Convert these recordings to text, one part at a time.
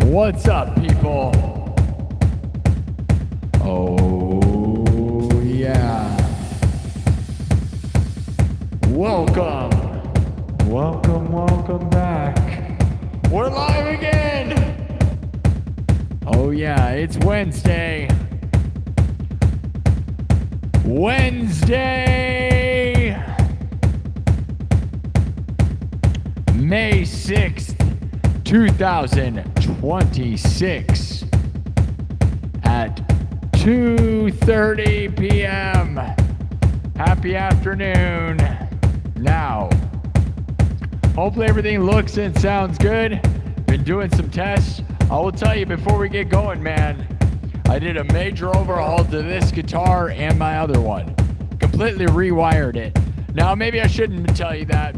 What's up, people? Oh, yeah. Welcome. Welcome back. We're live again. Oh, yeah, it's Wednesday. May 6th, 2026 at 2:30 p.m. Happy afternoon. Now, hopefully everything looks and sounds good. Been doing some tests. I will tell you before we get going, man, I did a major overhaul to this guitar and my other one. Completely rewired it. Now, maybe I shouldn't tell you that,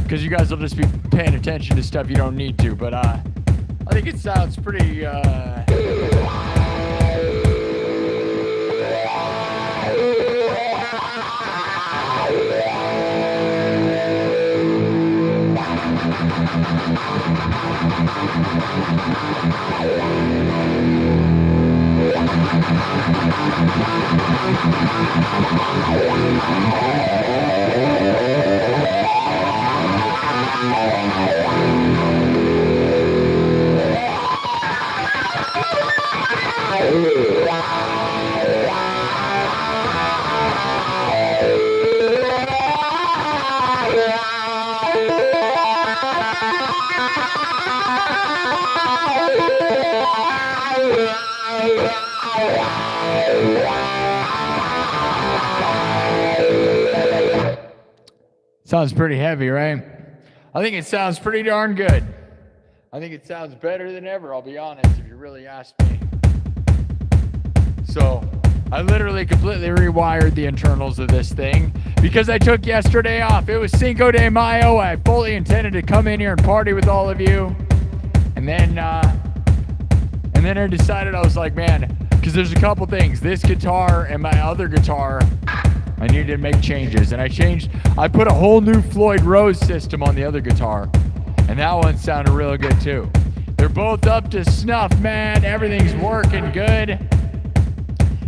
because you guys will just be paying attention to stuff you don't need to, but I think it sounds pretty sounds pretty heavy, right? I think it sounds pretty darn good. I think it sounds better than ever, I'll be honest, if you really ask me. So, I literally completely rewired the internals of this thing because I took yesterday off. It was Cinco de Mayo. I fully intended to come in here and party with all of you. And then I decided, I was like, man, because there's a couple things. This guitar and my other guitar, I needed to make changes. And I put a whole new Floyd Rose system on the other guitar. And that one sounded real good too. They're both up to snuff, man. Everything's working good.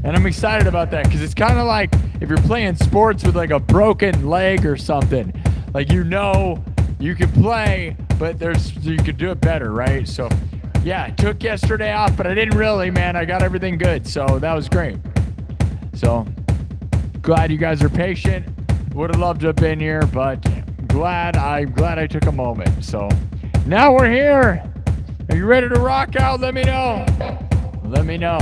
And I'm excited about that because it's kind of like if you're playing sports with like a broken leg or something. Like, you know, you can play, but you could do it better, right? So, yeah, I took yesterday off, but I didn't really, man. I got everything good, so that was great. So, glad you guys are patient. Would have loved to have been here, but I'm glad I took a moment. So, now we're here. Are you ready to rock out? Let me know. Let me know.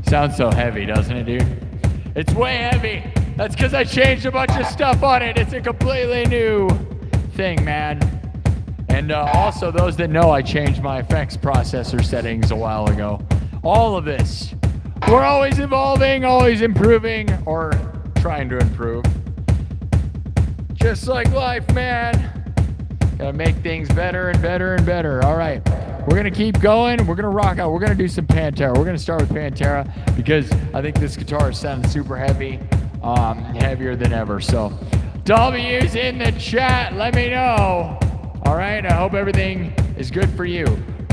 Sounds so heavy, doesn't it, dude? It's way heavy. That's because I changed a bunch of stuff on it. It's a completely new thing, man. And also, those that know, I changed my effects processor settings a while ago. All of this. We're always evolving, always improving, or trying to improve. Just like life, man. Gotta make things better and better and better. All right, we're gonna keep going. We're gonna rock out. We're gonna do some Pantera. We're gonna start with Pantera because I think this guitar is sounding super heavy, heavier than ever. So, W's in the chat. Let me know. All right, I hope everything is good for you.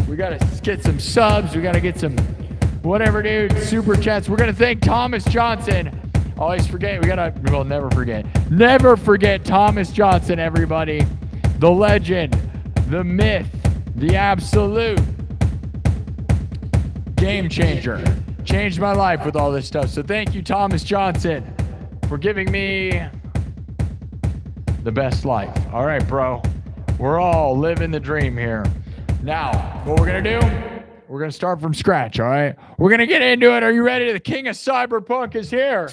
We gotta get some subs. We gotta get some whatever, dude. Super chats. We're gonna thank Thomas Johnston. Always forget. Never forget. Never forget Thomas Johnston, everybody. The legend, the myth, the absolute game changer. Changed my life with all this stuff. So thank you, Thomas Johnston, for giving me the best life. All right, bro. We're all living the dream here. Now, what we're gonna do, we're gonna start from scratch, all right? We're gonna get into it. Are you ready? The king of cyberpunk is here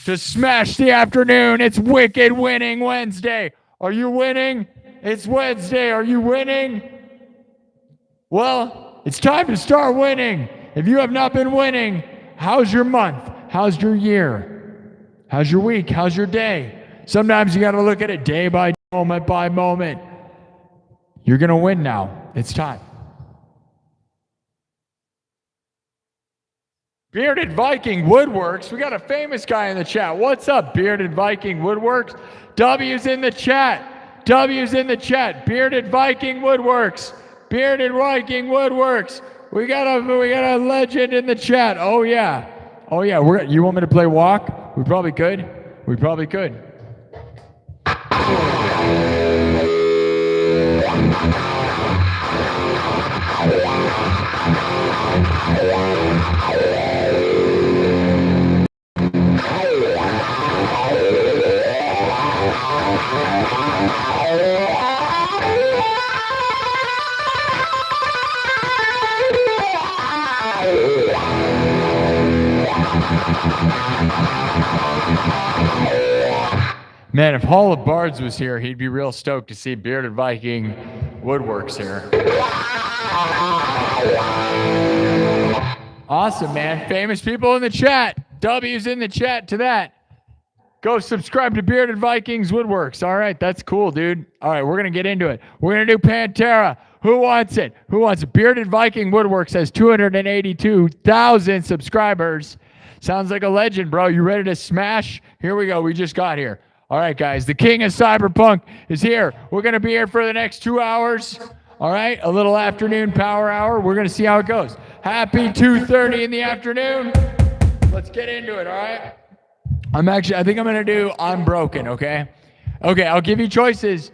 to smash the afternoon. It's Wicked Winning Wednesday. Are you winning? It's Wednesday. Are you winning? Well, it's time to start winning. If you have not been winning, how's your month? How's your year? How's your week? How's your day? Sometimes you got to look at it day by moment by moment. You're going to win now. It's time. Bearded Viking Woodworks. We got a famous guy in the chat. What's up, Bearded Viking Woodworks? W's in the chat. W's in the chat. Bearded Viking Woodworks. Bearded Viking Woodworks. We got a legend in the chat. Oh yeah. Oh yeah. You want me to play Walk? We probably could. We probably could. Man, if Hall of Bards was here, he'd be real stoked to see Bearded Viking Woodworks here. Awesome, man. Famous people in the chat. W's in the chat to that. Go subscribe to Bearded Vikings Woodworks. All right, that's cool, dude. All right, we're going to get into it. We're going to do Pantera. Who wants it? Who wants it? Bearded Viking Woodworks has 282,000 subscribers. Sounds like a legend, bro. You ready to smash? Here we go. We just got here. All right, guys. The king of cyberpunk is here. We're going to be here for the next 2 hours. All right, a little afternoon power hour. We're going to see how it goes. Happy 2:30 in the afternoon. Let's get into it, all right? I think I'm going to do I'm Broken, okay? Okay, I'll give you choices.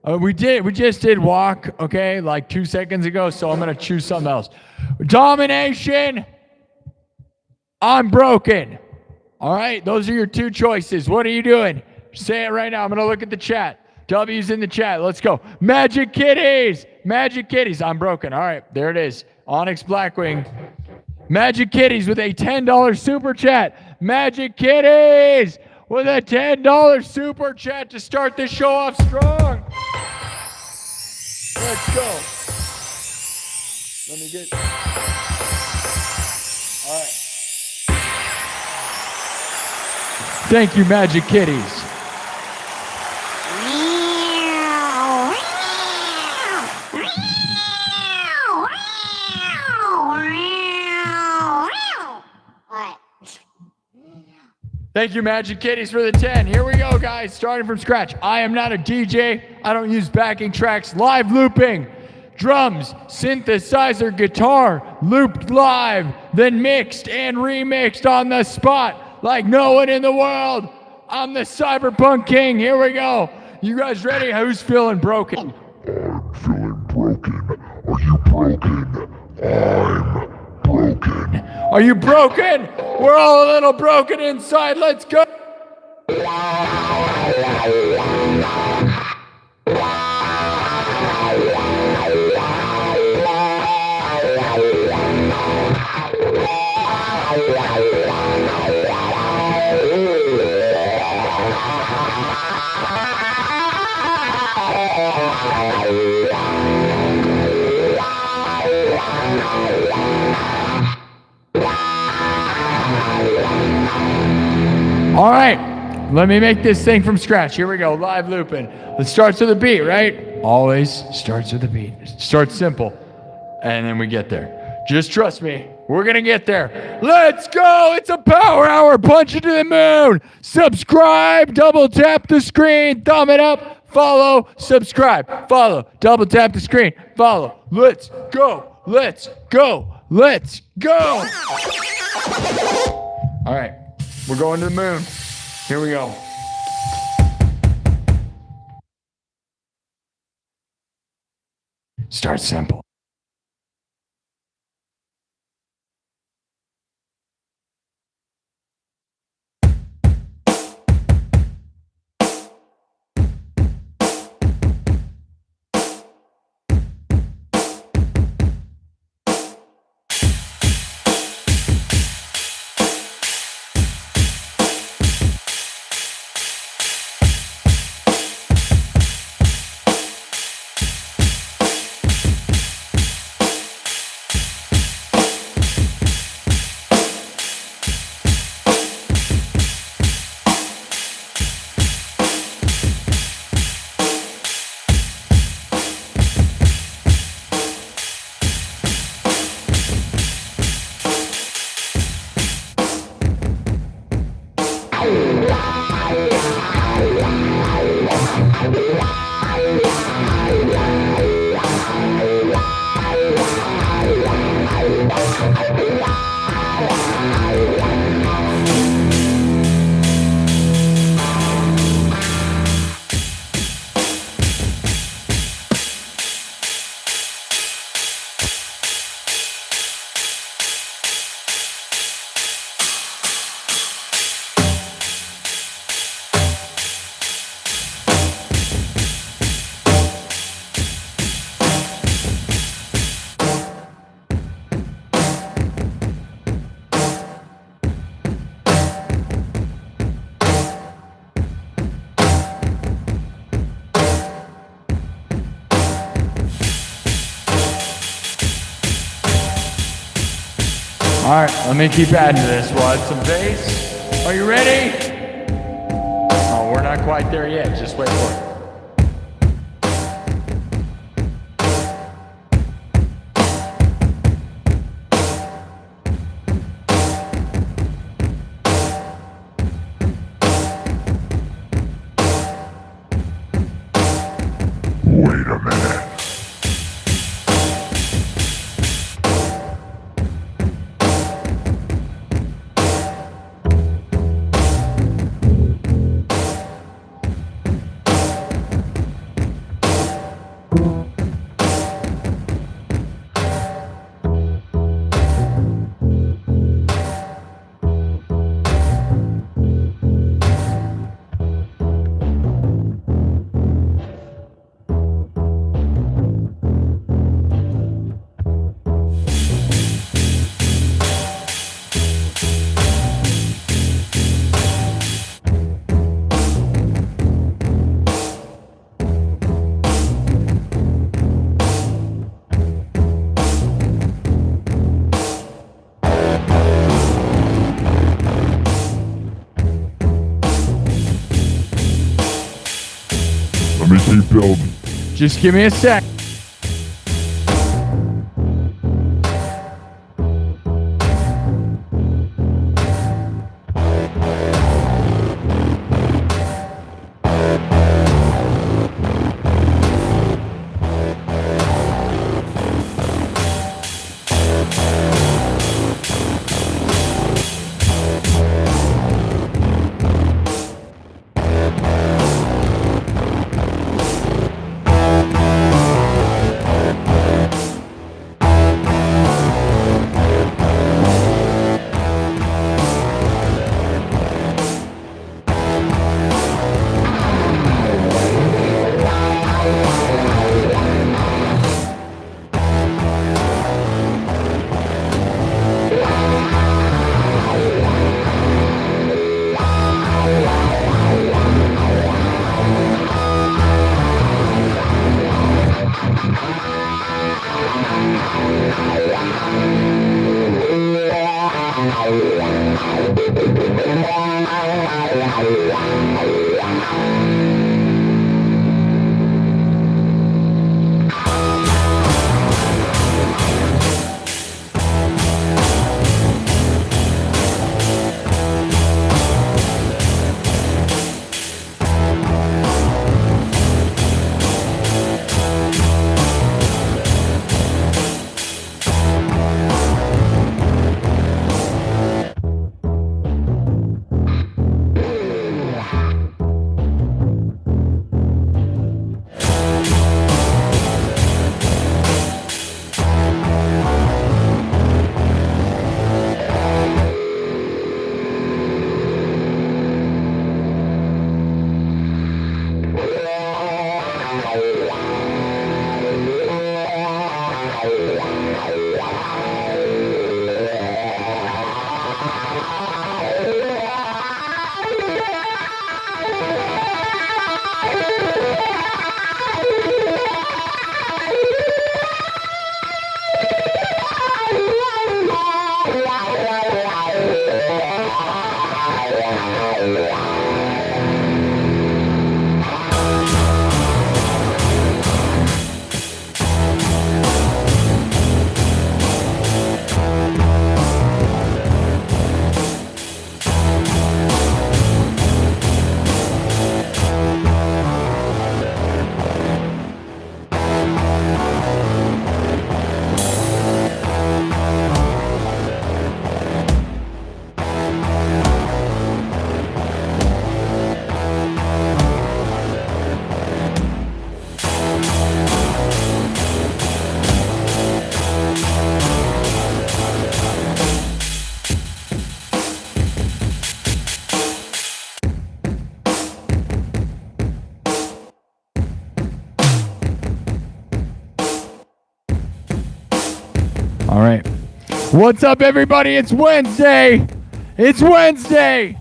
We just did Walk, okay, like 2 seconds ago, so I'm going to choose something else. Domination, I'm Broken. All right, those are your two choices. What are you doing? Say it right now. I'm going to look at the chat. W's in the chat. Let's go. Magic Kitties. Magic Kitties. I'm Broken. All right, there it is. Onyx Blackwing. Magic Kitties with a $10 super chat. Magic Kitties with a $10 super chat to start the show off strong. Let's go. Let me get... All right. Thank you, Magic Kitties. Thank you, Magic Kitties, for the 10. Here we go, guys. Starting from scratch. I am not a DJ. I don't use backing tracks. Live looping. Drums, synthesizer, guitar, looped live, then mixed and remixed on the spot like no one in the world. I'm the Cyberpunk King. Here we go. You guys ready? Who's feeling broken? I'm feeling broken. Are you broken? I'm broken. Are you broken? We're all a little broken inside. Let's go. All right, let me make this thing from scratch. Here we go, live looping. It starts with a beat, right? Always starts with a beat. It starts simple, and then we get there. Just trust me, we're gonna get there. Let's go, it's a power hour, punch it to the moon. Subscribe, double tap the screen, thumb it up, follow, subscribe, follow, double tap the screen, follow. Let's go, let's go, let's go. All right. We're going to the moon. Here we go. Start simple. All right, let me keep adding to this. We'll add some bass. Are you ready? Oh, we're not quite there yet. Just wait for it. Wait a minute. Let me keep building. Just give me a sec. All right. What's up, everybody? It's Wednesday. It's Wednesday.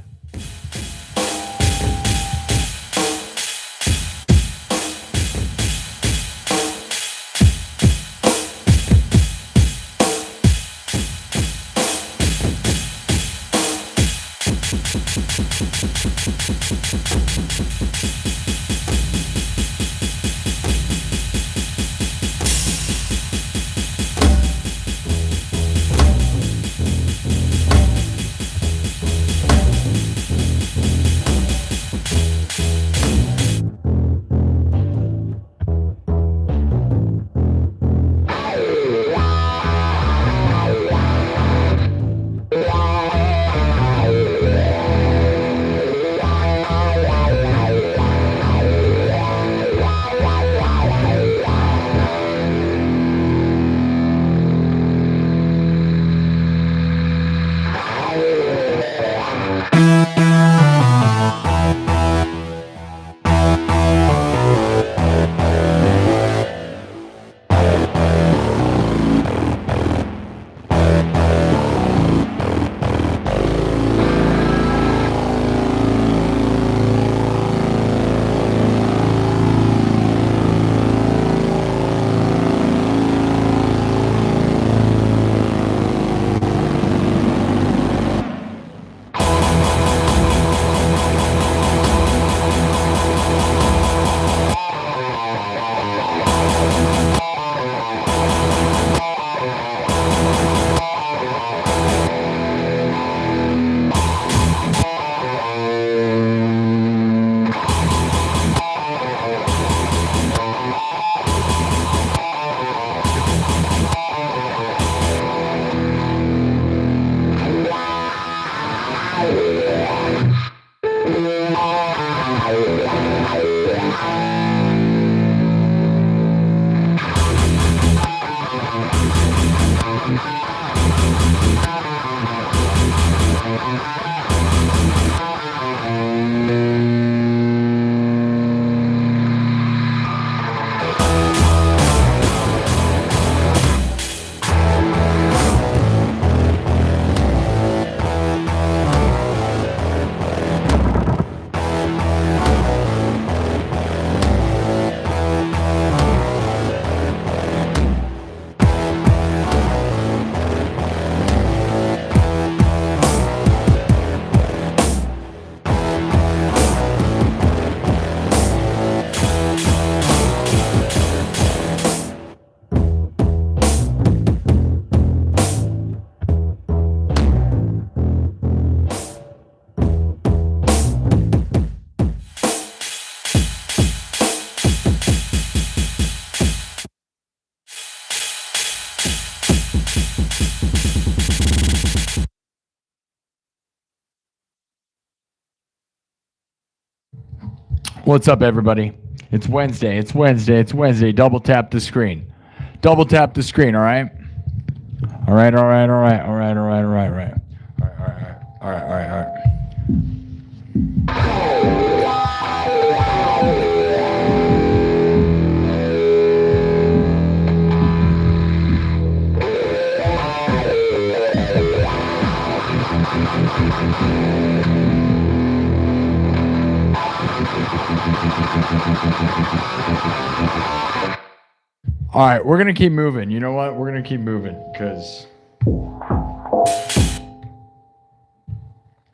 What's up, everybody? It's Wednesday. It's Wednesday. It's Wednesday. Double tap the screen. Double tap the screen, all right? All right, all right, all right, all right, all right, all right, all right. All right, all right, all right, all right, all right. All right, we're gonna keep moving. You know what? We're gonna keep moving because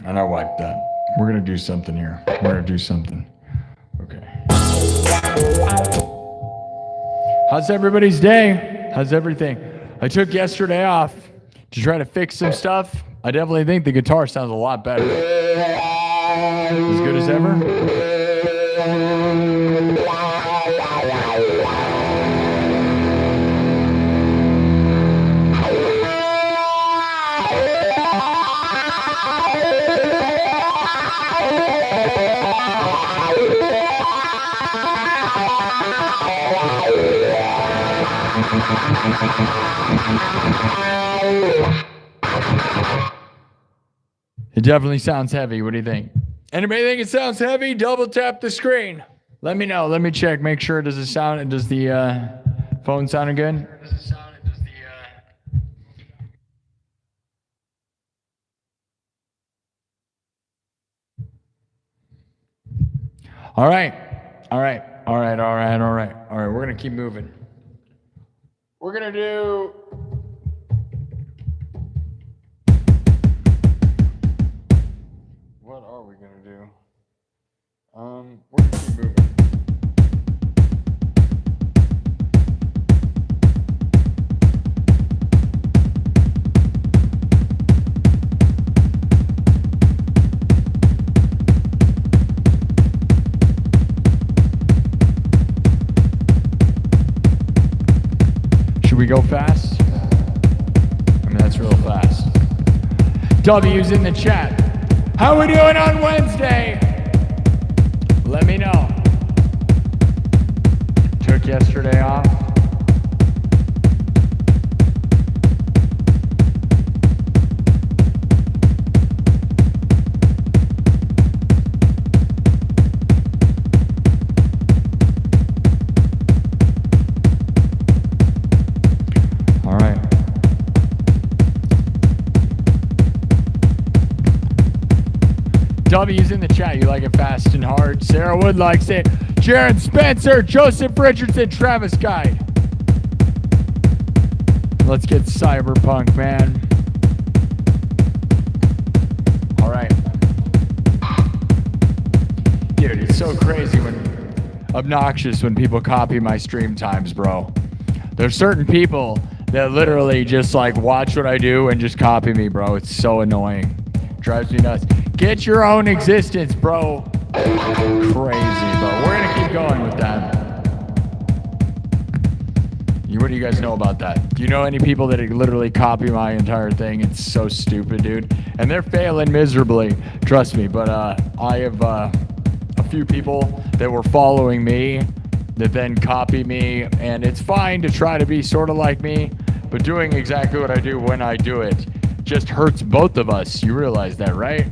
and I like that. We're gonna do something here. We're gonna do something. Okay. How's everybody's day? How's everything? I took yesterday off to try to fix some stuff. I definitely think the guitar sounds a lot better. As good as ever. It definitely sounds heavy. What do you think? Anybody think it sounds heavy? Double tap the screen. Let me know. Let me check. Make sure. Does it sound? Does the phone sound good? Does it sound? Does the All right. All right. All right. All right. All right. All right. We're gonna keep moving. We're gonna do. What are we gonna do? We're gonna keep moving. Should we go fast? I mean, that's real fast. W's in the chat. How we doing on Wednesday? Let me know. Took yesterday off. All right. W's in the chat. You like it fast and hard. Sarah Wood likes it. Jared Spencer, Joseph Richardson, Travis Guide. Let's get cyberpunk, man. All right. Dude, it's so crazy obnoxious when people copy my stream times, bro. There's certain people that literally just like watch what I do and just copy me, bro. It's so annoying. Drives me nuts. Get your own existence, bro. Crazy, but we're gonna keep going with that. What do you guys know about that? Do you know any people that literally copy my entire thing? It's so stupid, dude. And they're failing miserably, trust me. But I have a few people that were following me that then copy me, and it's fine to try to be sort of like me, but doing exactly what I do when I do it just hurts both of us. You realize that, right?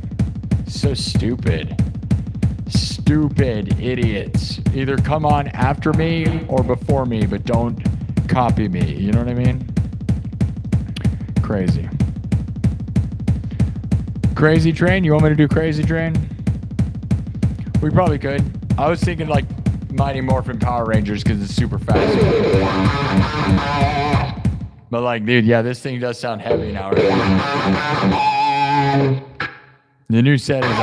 So stupid. Stupid idiots. Either come on after me or before me, but don't copy me. You know what I mean? Crazy. Crazy Train? You want me to do Crazy Train? We probably could. I was thinking like Mighty Morphin Power Rangers because it's super fast. But like, dude, yeah, this thing does sound heavy now. Right? The new settings.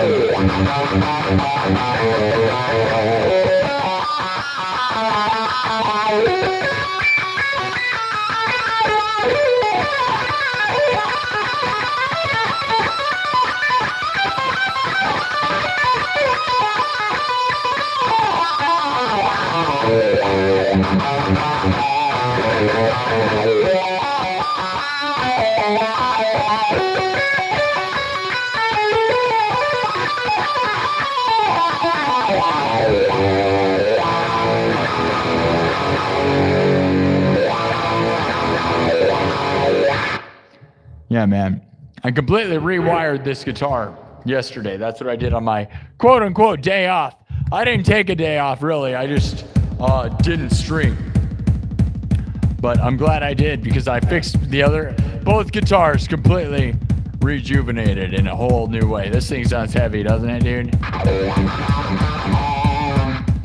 Yeah, man. I completely rewired this guitar yesterday. That's what I did on my quote-unquote day off. I didn't take a day off, really. I just didn't stream. But I'm glad I did because I fixed both guitars completely rejuvenated in a whole new way. This thing sounds heavy, doesn't it, dude?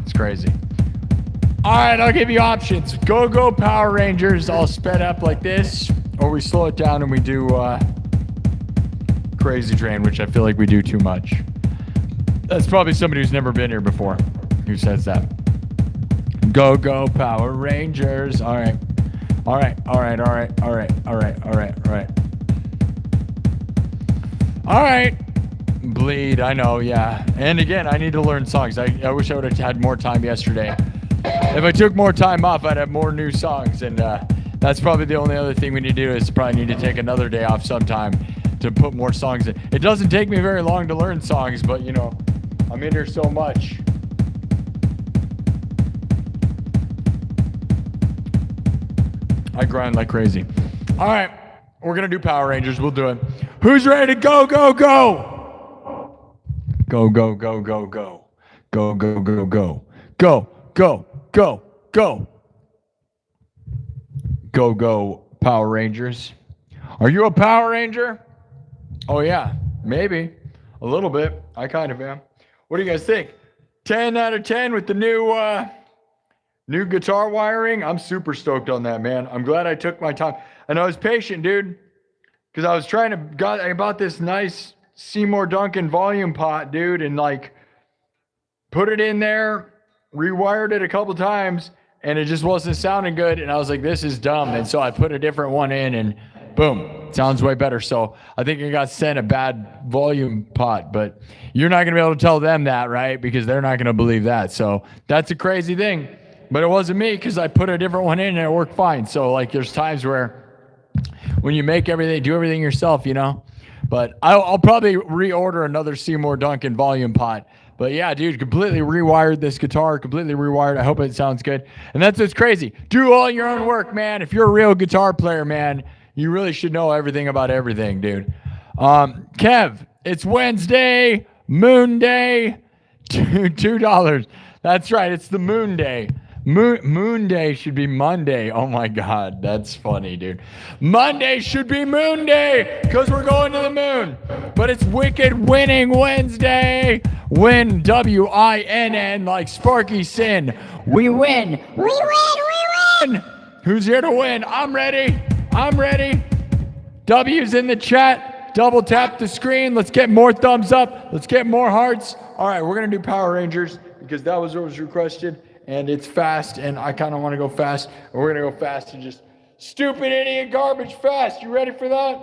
It's crazy. All right, I'll give you options. Go Power Rangers, all sped up like this, or we slow it down and we do Crazy Train, which I feel like we do too much. That's probably somebody who's never been here before who says that. Go Power Rangers. All right. Bleed, I know, yeah. And again, I need to learn songs. I wish I would have had more time yesterday. If I took more time off, I'd have more new songs. And that's probably the only other thing we need to do is probably need to take another day off sometime to put more songs in. It doesn't take me very long to learn songs, but you know, I'm in here so much. I grind like crazy. All right, we're gonna do Power Rangers. We'll do it. Who's ready to go? Go. Go. Go, Power Rangers. Are you a Power Ranger? Oh yeah, maybe. A little bit. I kind of am. What do you guys think? 10 out of 10 with the new guitar wiring. I'm super stoked on that, man. I'm glad I took my time. And I was patient, dude. Because I was I bought this nice Seymour Duncan volume pot, dude, and like put it in there, rewired it a couple times, and it just wasn't sounding good. And I was like, this is dumb. And so I put a different one in and boom, it sounds way better. So I think I got sent a bad volume pot, but you're not going to be able to tell them that, right? Because they're not going to believe that. So that's a crazy thing. But it wasn't me because I put a different one in and it worked fine. So like there's times where when you make everything, do everything yourself, you know. But I'll probably reorder another Seymour Duncan volume pot. But yeah, dude, completely rewired this guitar, completely rewired. I hope it sounds good. And that's what's crazy. Do all your own work, man. If you're a real guitar player, man, you really should know everything about everything, dude. Kev, it's Wednesday, Moon Day, $2. That's right, it's the Moon Day. Moon Day should be Monday. Oh my God, that's funny, dude. Monday should be Moon Day because we're going to the moon. But it's Wicked Winning Wednesday. Win, W-I-N-N, like Sparky SINN. We win. We win. Who's here to win? I'm ready. W's in the chat. Double tap the screen. Let's get more thumbs up. Let's get more hearts. All right, we're going to do Power Rangers because that was what was requested. And it's fast, and I kind of want to go fast. And we're going to go fast and just stupid idiot garbage fast. You ready for that?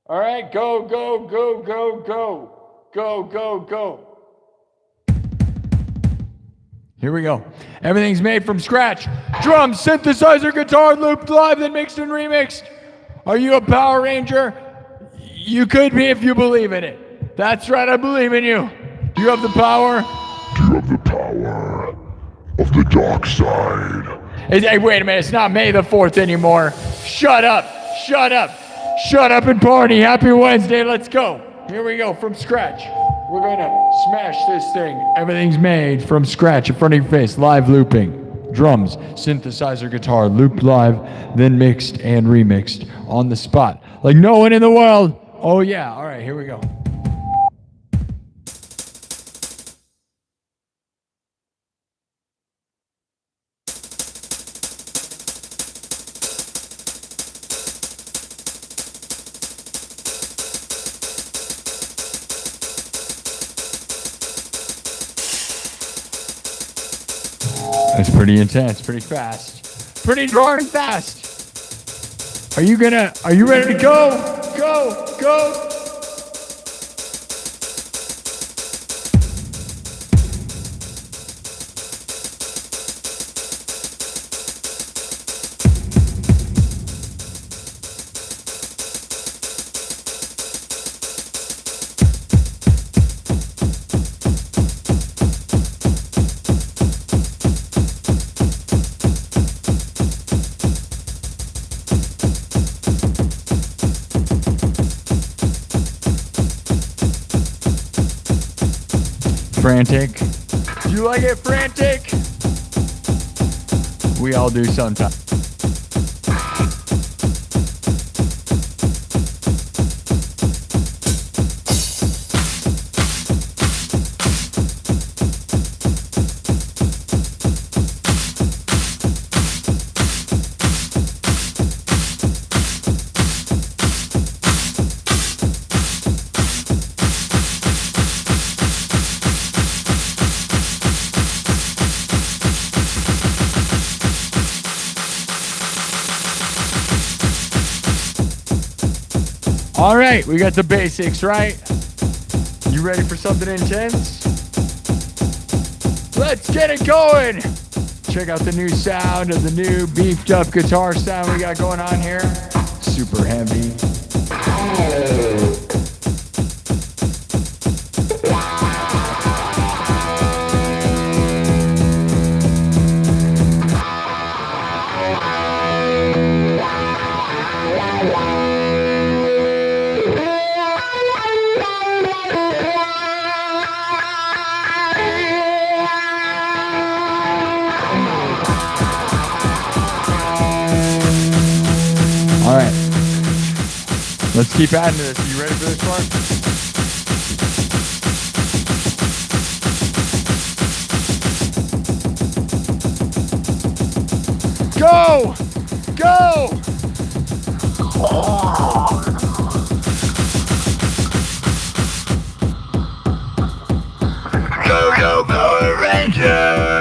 All right, go. Here we go. Everything's made from scratch. Drums, synthesizer, guitar, looped live, then mixed and remixed. Are you a Power Ranger? You could be if you believe in it. That's right, I believe in you. Do you have the power? Do you have the power of the dark side? Hey, wait a minute. It's not May the 4th anymore. Shut up and party. Happy Wednesday. Let's go. Here we go from scratch. We're going to smash this thing. Everything's made from scratch in front of your face. Live looping. Drums, synthesizer, guitar, looped live, then mixed and remixed on the spot. Like no one in the world. Oh yeah. All right, here we go. That's pretty intense, pretty fast. Pretty darn fast. Are you ready to go? Go. frantic? Do you like it frantic? We all do sometimes. All right, we got the basics, right? You ready for something intense? Let's get it going. Check out the new sound of the new beefed up guitar sound we got going on here. Super heavy. All right, let's keep adding to this. Are you ready for this one? Go! Go! Go, go, Power Rangers!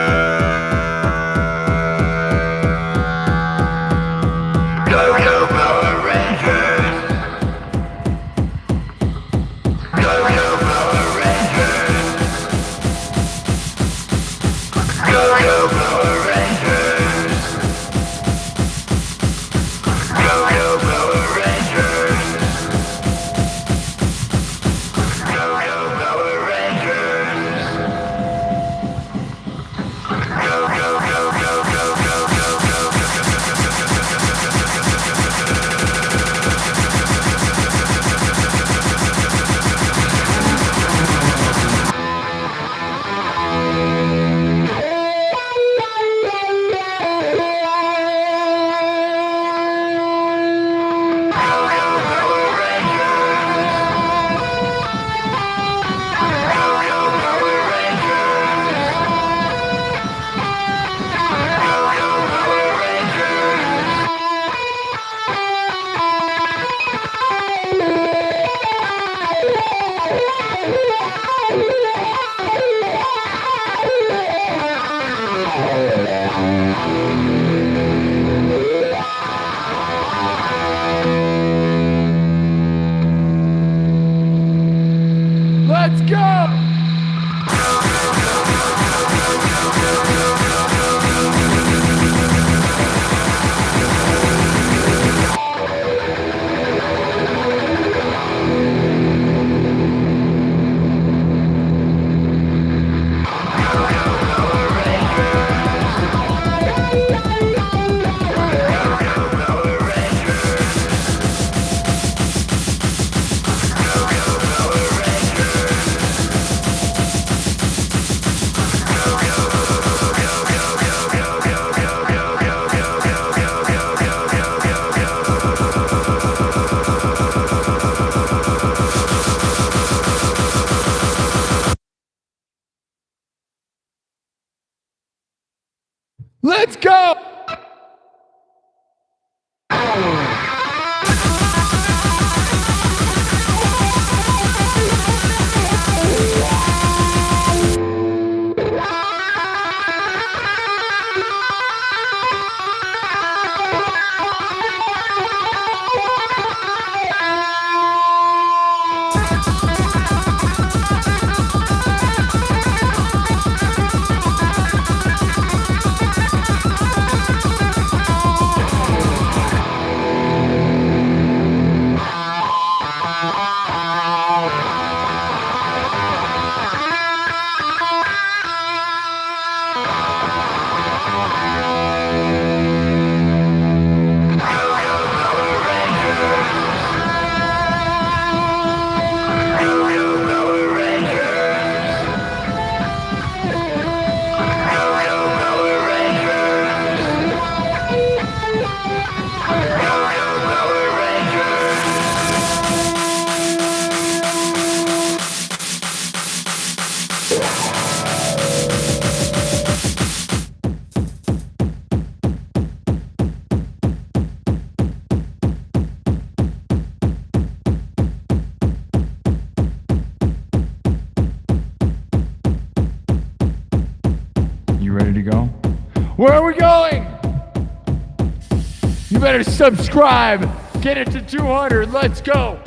better subscribe. Get it to 200. Let's go.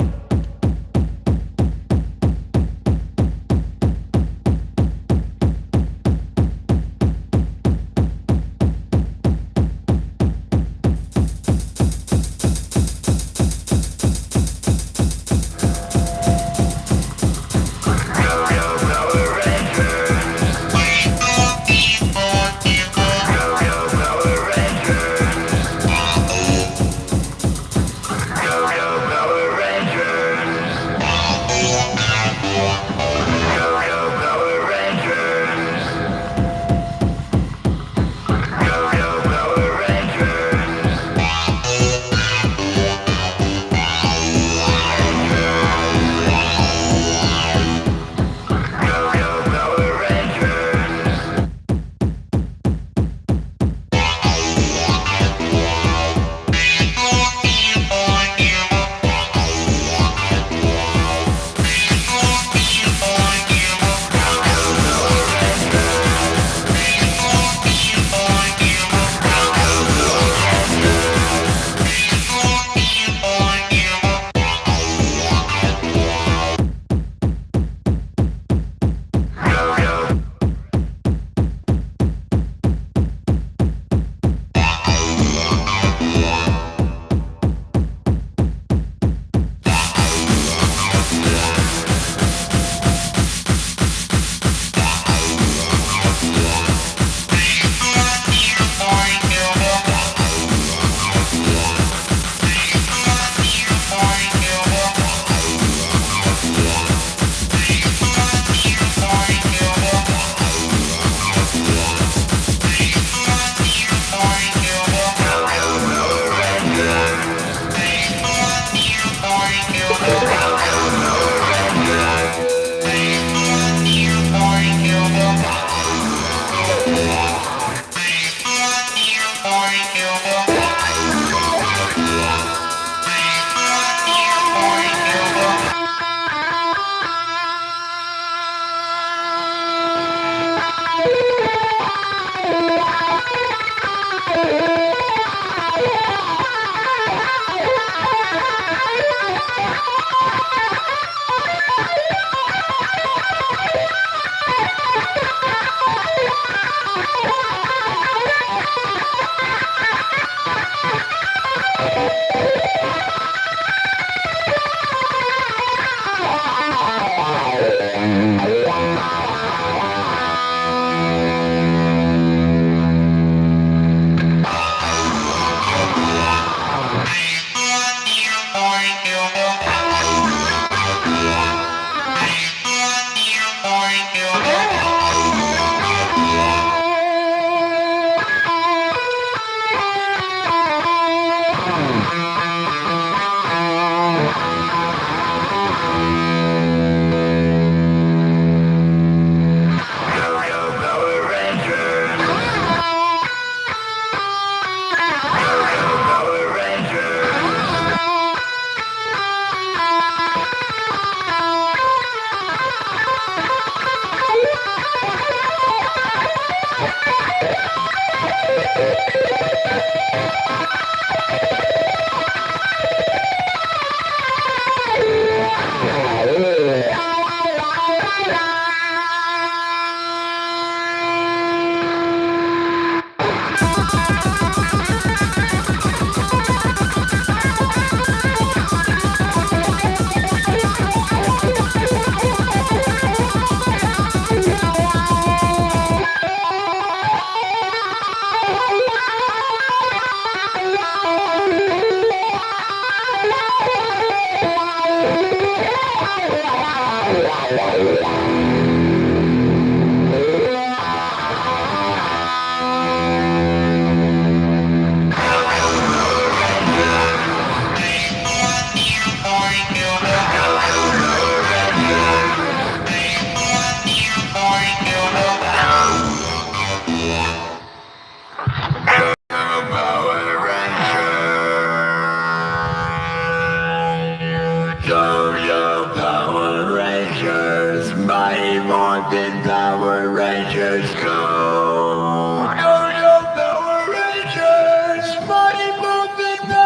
Morphin Power Rangers go! Yo-Yo Power Rangers! Mighty Morphin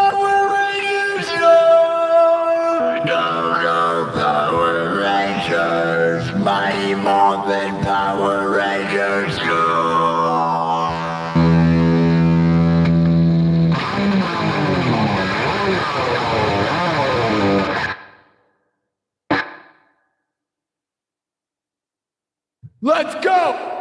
Let's go!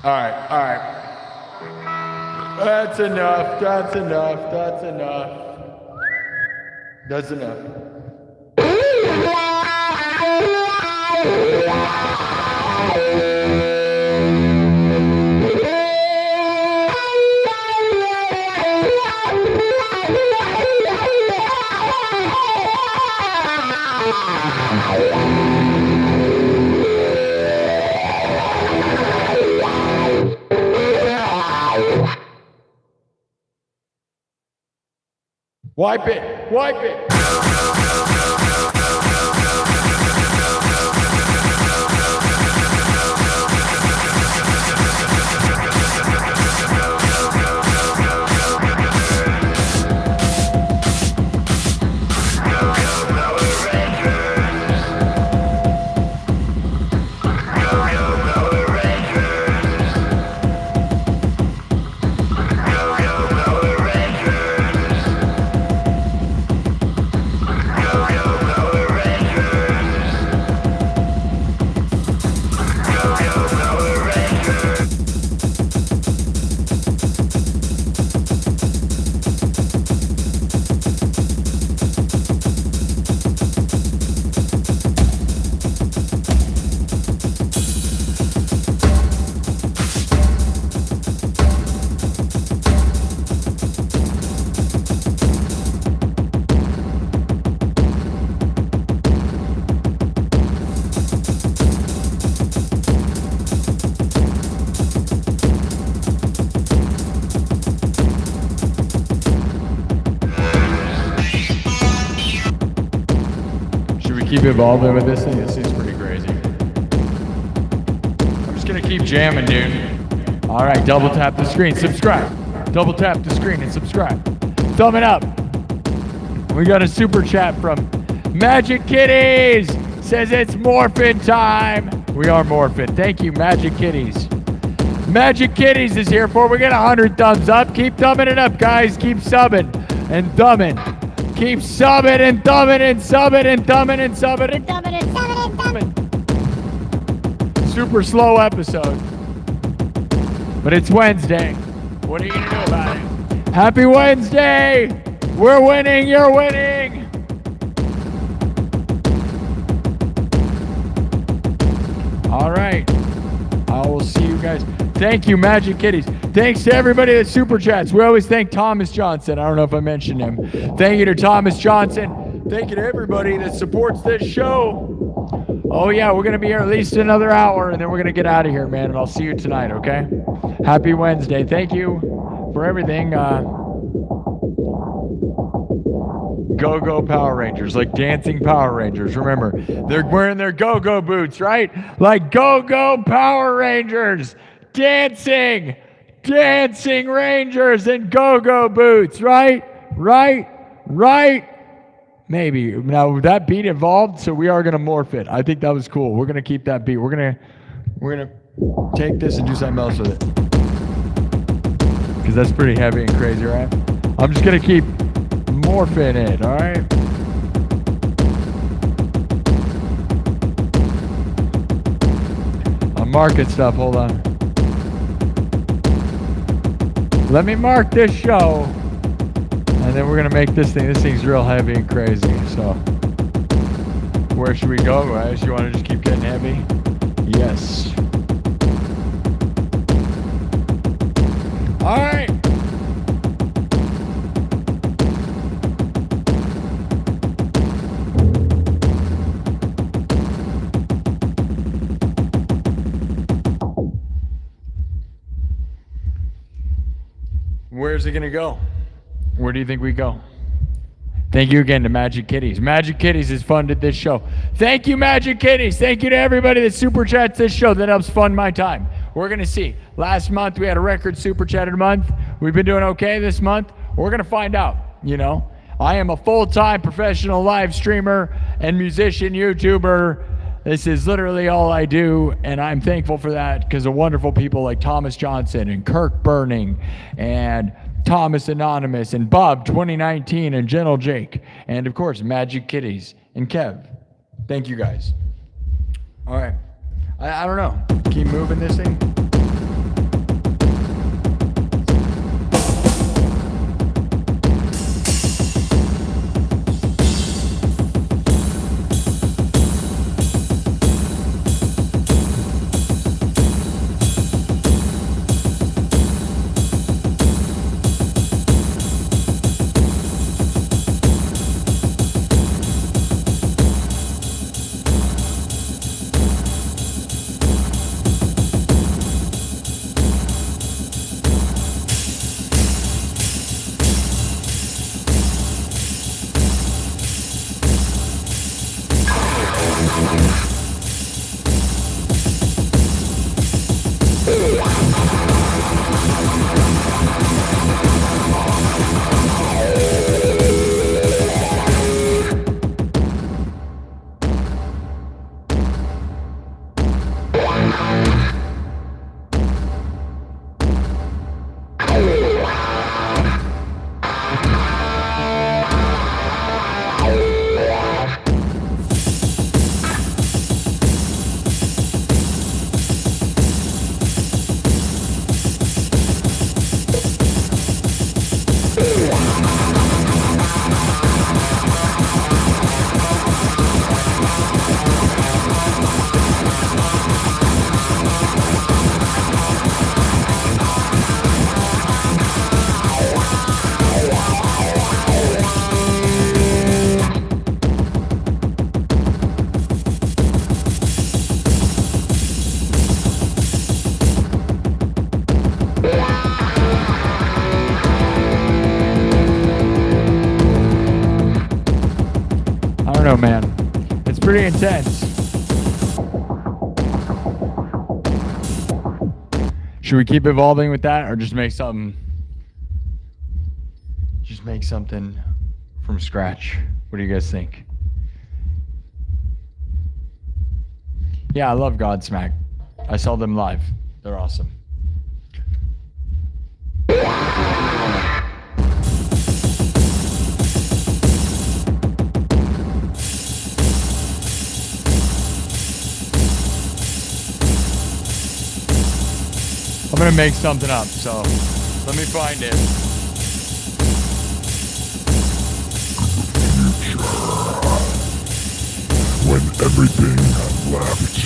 All right. That's enough. That's enough. That's enough. That's enough. Wipe it! Wipe it! Keep evolving with this thing. This thing's pretty crazy. I'm just gonna keep jamming, dude. All right, double tap the screen, subscribe. Double tap the screen and subscribe. Thumb it up. We got a super chat from Magic Kitties. Says it's morphin time. We are morphin. Thank you, Magic Kitties. Magic Kitties is here for. We get 100 thumbs up. Keep thumbing it up, guys. Keep subbing and thumbing. Keep subbing and thumbing and subbing and thumbing and subbing and thumbing and thumbing and thumbing. Super slow episode. But it's Wednesday. What are you going to do about it? Happy Wednesday! We're winning, you're winning! All right. I will see you guys. Thank you, Magic Kitties. Thanks to everybody that super chats. We always thank Thomas Johnston. I don't know if I mentioned him. Thank you to Thomas Johnston. Thank you to everybody that supports this show. Oh yeah, we're gonna be here at least another hour, and then we're gonna get out of here, man. And I'll see you tonight, okay? Happy Wednesday. Thank you for everything. Go-Go Power Rangers, like dancing Power Rangers. Remember, they're wearing their go-go boots, right? Like Go-Go Power Rangers. Dancing Rangers in go-go boots, right? Maybe. Now that beat evolved, so we are gonna morph it. I think that was cool. We're gonna keep that beat. We're gonna take this and do something else with it. Because that's pretty heavy and crazy, right? I'm just gonna keep morphing it, all right? I'm marking stuff, hold on. Let me mark this show, and then we're gonna make this thing. This thing's real heavy and crazy. So, where should we go, guys? You want to just keep getting heavy? Yes. All right. Where's it gonna go? Where do you think we go? Thank you again to Magic Kitties. Magic Kitties has funded this show. Thank you, Magic Kitties. Thank you to everybody that super chats this show. That helps fund my time. We're gonna see. Last month we had a record super chatted month. We've been doing okay this month. We're gonna find out. You know, I am a full-time professional live streamer and musician, YouTuber. This is literally all I do, and I'm thankful for that because of wonderful people like Thomas Johnson and Kirk Burning and Thomas Anonymous and Bob 2019 and Gentle Jake and of course Magic Kitties and Kev. Thank you guys. All right. I don't know. Keep moving this thing. I don't know, man. It's pretty intense. Should we keep evolving with that, or just make something? Just make something from scratch. What do you guys think? Yeah, I love Godsmack. I saw them live. They're awesome. I'm gonna make something up, so let me find it. When everything left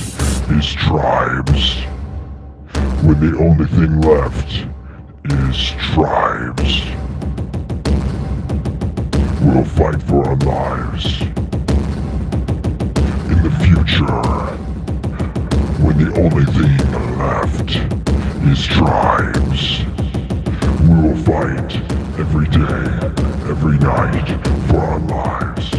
is tribes. When the only thing left is tribes. We'll fight for our lives. In the future, when the only thing left is tribes, we will fight every day, every night for our lives.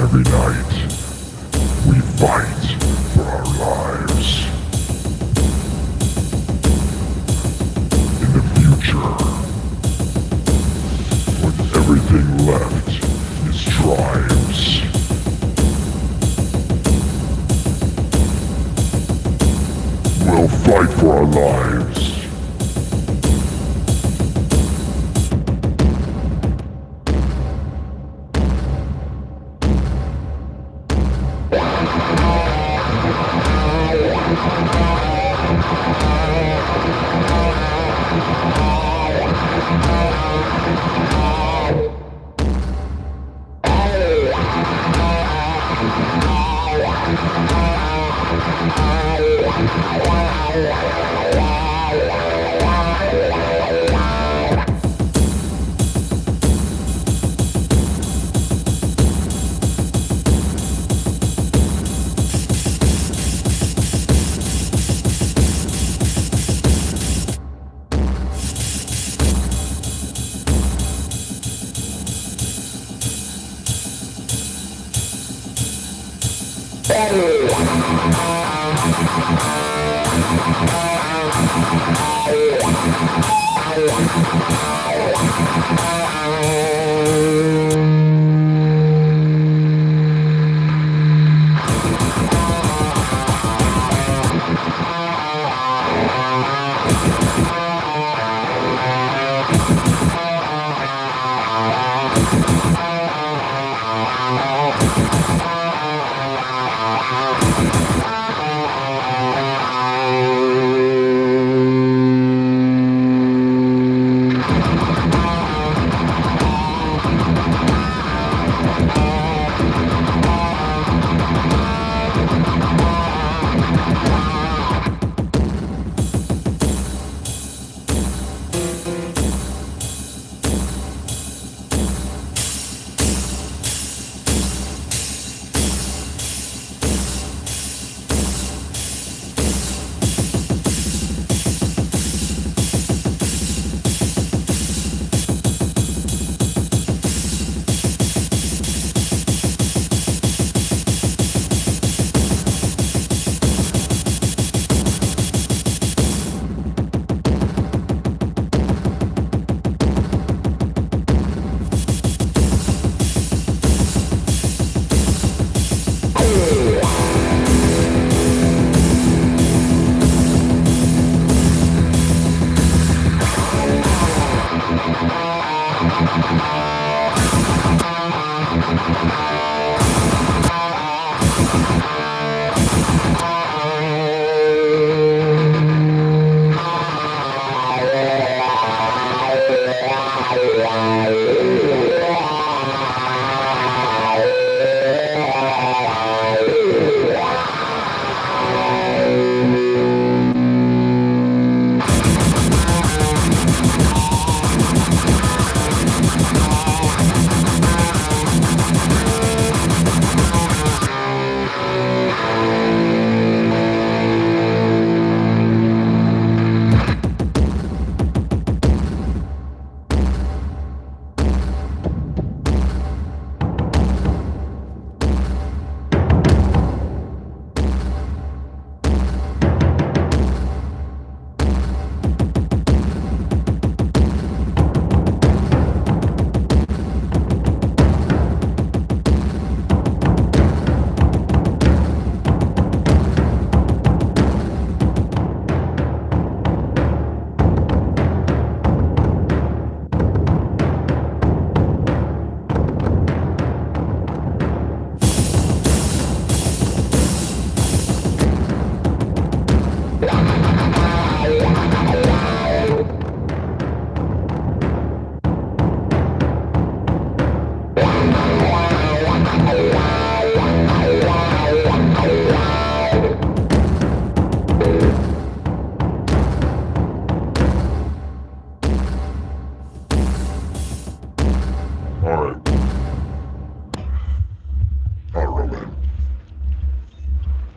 Every night, we fight for our lives. In the future, when everything left is tribes, we'll fight for our lives.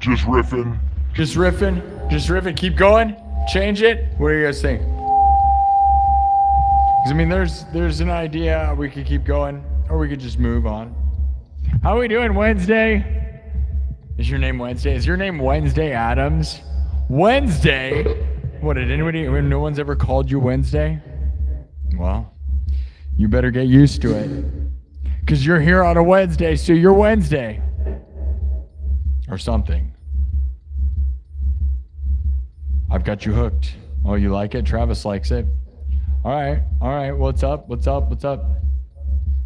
Just riffing. Just riffing. Just riffing. Keep going. Change it. What do you guys think? 'Cause I mean, there's an idea. We could keep going, or we could just move on. How are we doing, Wednesday? Is your name Wednesday? Is your name Wednesday Adams? Wednesday? What, did anybody, no one's ever called you Wednesday? Well, you better get used to it. Because you're here on a Wednesday, so you're Wednesday. Or something. I've got you hooked. Oh, you like it? Travis likes it. All right, what's up?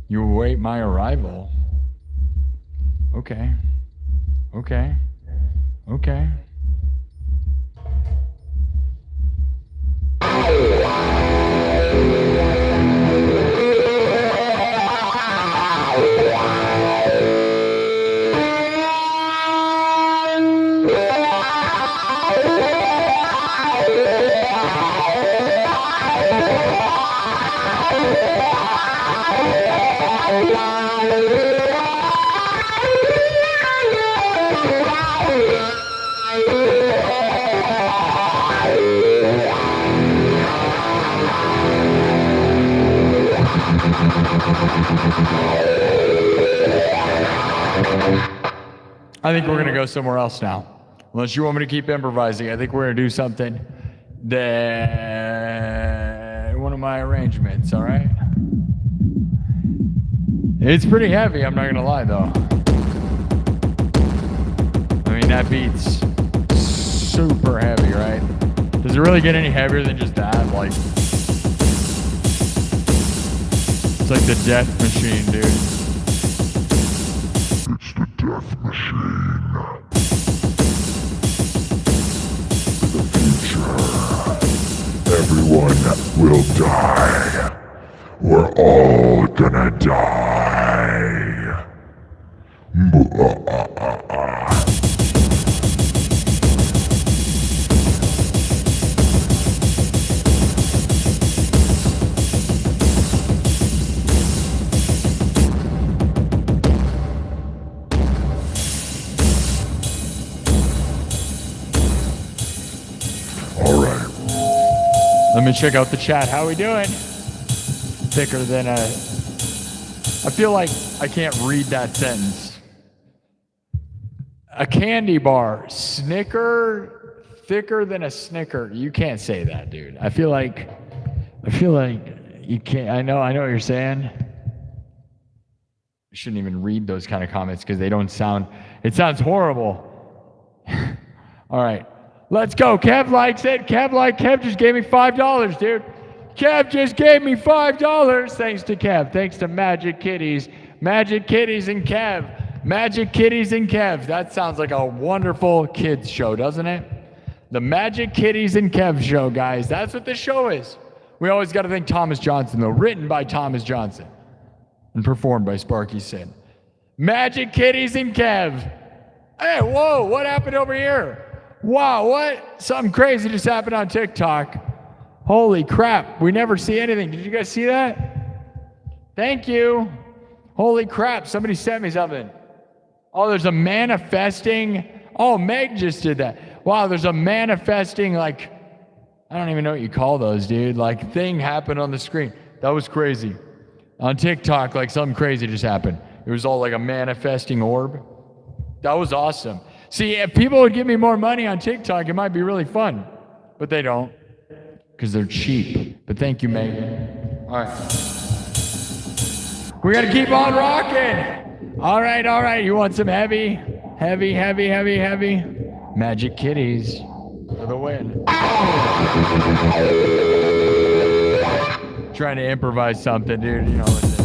You await my arrival. Okay. I think we're gonna go somewhere else now. Unless you want me to keep improvising, I think we're gonna do something that one of my arrangements, all right? It's pretty heavy, I'm not gonna lie though. I mean, that beat's super heavy, right? Does it really get any heavier than just that? Like, it's like the death machine, dude. It's death machine. In the future, everyone will die. We're all gonna die. All right. Let me check out the chat. How we doing? Thicker than a... I feel like I can't read that sentence. A candy bar. Snicker, thicker than a Snicker. You can't say that, dude. I feel like you can't. I know what you're saying. You shouldn't even read those kind of comments because they don't sound... It sounds horrible. All right. Let's go. Kev likes it. Kev just gave me $5, dude. Kev just gave me $5. Thanks to Kev. Thanks to Magic Kitties. Magic Kitties and Kev. Magic Kitties and Kev. That sounds like a wonderful kids show, doesn't it? The Magic Kitties and Kev show, guys. That's what this show is. We always got to thank Thomas Johnston, though. Written by Thomas Johnston and performed by Sparky SINN. Magic Kitties and Kev. Hey, whoa, what happened over here? Wow, what? Something crazy just happened on TikTok. Holy crap, we never see anything. Did you guys see that? Thank you. Holy crap, somebody sent me something. Oh, there's a manifesting. Oh, Meg just did that. Wow, there's a manifesting, like, I don't even know what you call those, dude. Like, thing happened on the screen. That was crazy. On TikTok, like, something crazy just happened. It was all like a manifesting orb. That was awesome. See, if people would give me more money on TikTok, it might be really fun. But they don't. Because they're cheap. But thank you, Megan. All right. We got to keep on rocking. All right. You want some heavy? Magic Kitties for the win. Trying to improvise something, dude. You know what it is.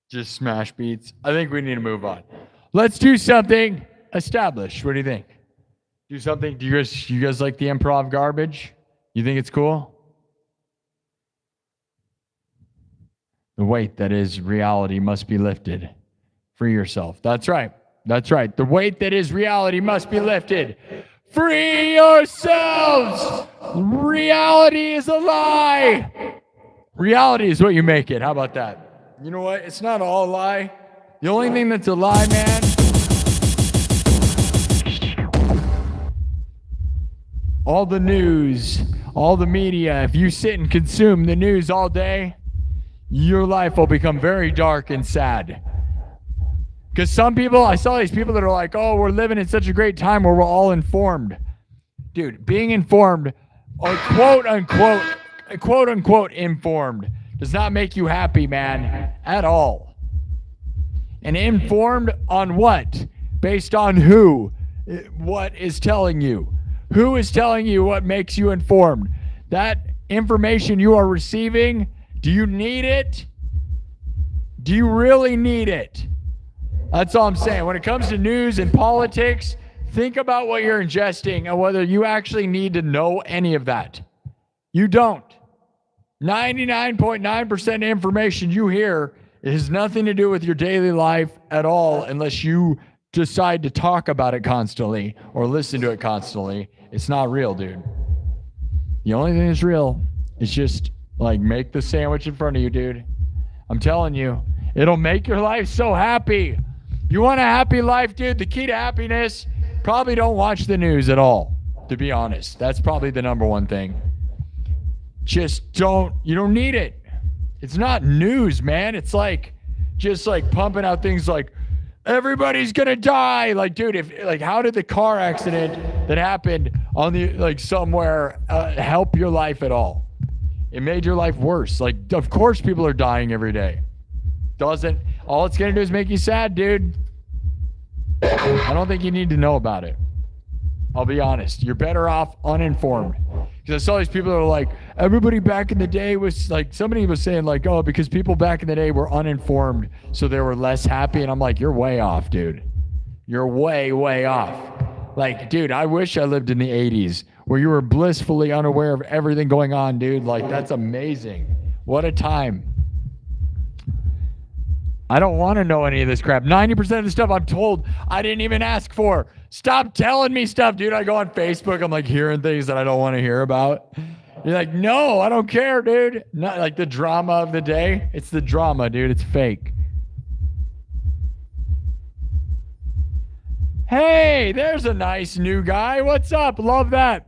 Just smash beats. I think we need to move on. Let's do something established. What do you think? Do something. Do you guys like the improv garbage? You think it's cool? The weight that is reality must be lifted. Free yourself. That's right. The weight that is reality must be lifted. Free yourselves. Reality is a lie. Reality is what you make it. How about that? You know what? It's not all a lie. The only thing that's a lie, man, all the news, all the media, if you sit and consume the news all day, your life will become very dark and sad. Because some people, I saw these people that are like, oh, we're living in such a great time where we're all informed. Dude, being informed, or quote unquote informed, does not make you happy, man, at all. And informed on what? Based on who? What is telling you? Who is telling you what makes you informed? That information you are receiving, do you need it? Do you really need it? That's all I'm saying. When it comes to news and politics, think about what you're ingesting and whether you actually need to know any of that. You don't. 99.9% information you hear has nothing to do with your daily life at all unless you decide to talk about it constantly or listen to it constantly. It's not real, dude. The only thing that's real is just like make the sandwich in front of you, dude. I'm telling you, it'll make your life so happy. You want a happy life, dude? The key to happiness, probably don't watch the news at all, to be honest. That's probably the number one thing. Just you don't need it. It's not news, man. It's like, just like pumping out things like, everybody's gonna die. Like, dude, how did the car accident that happened on the, like somewhere help your life at all? It made your life worse. Like, of course people are dying every day. All it's gonna do is make you sad, dude. I don't think you need to know about it. I'll be honest. You're better off uninformed. Because I saw these people that were like, everybody back in the day was like, somebody was saying like, oh, because people back in the day were uninformed, so they were less happy. And I'm like, you're way off, dude. You're way, way off. Like, dude, I wish I lived in the 80s where you were blissfully unaware of everything going on, dude. Like, that's amazing. What a time. I don't want to know any of this crap. 90% of the stuff I'm told I didn't even ask for. Stop telling me stuff, dude. I go on Facebook. I'm like hearing things that I don't want to hear about. You're like, no, I don't care, dude. Not like the drama of the day. It's the drama, dude. It's fake. Hey, there's a nice new guy. What's up? Love that.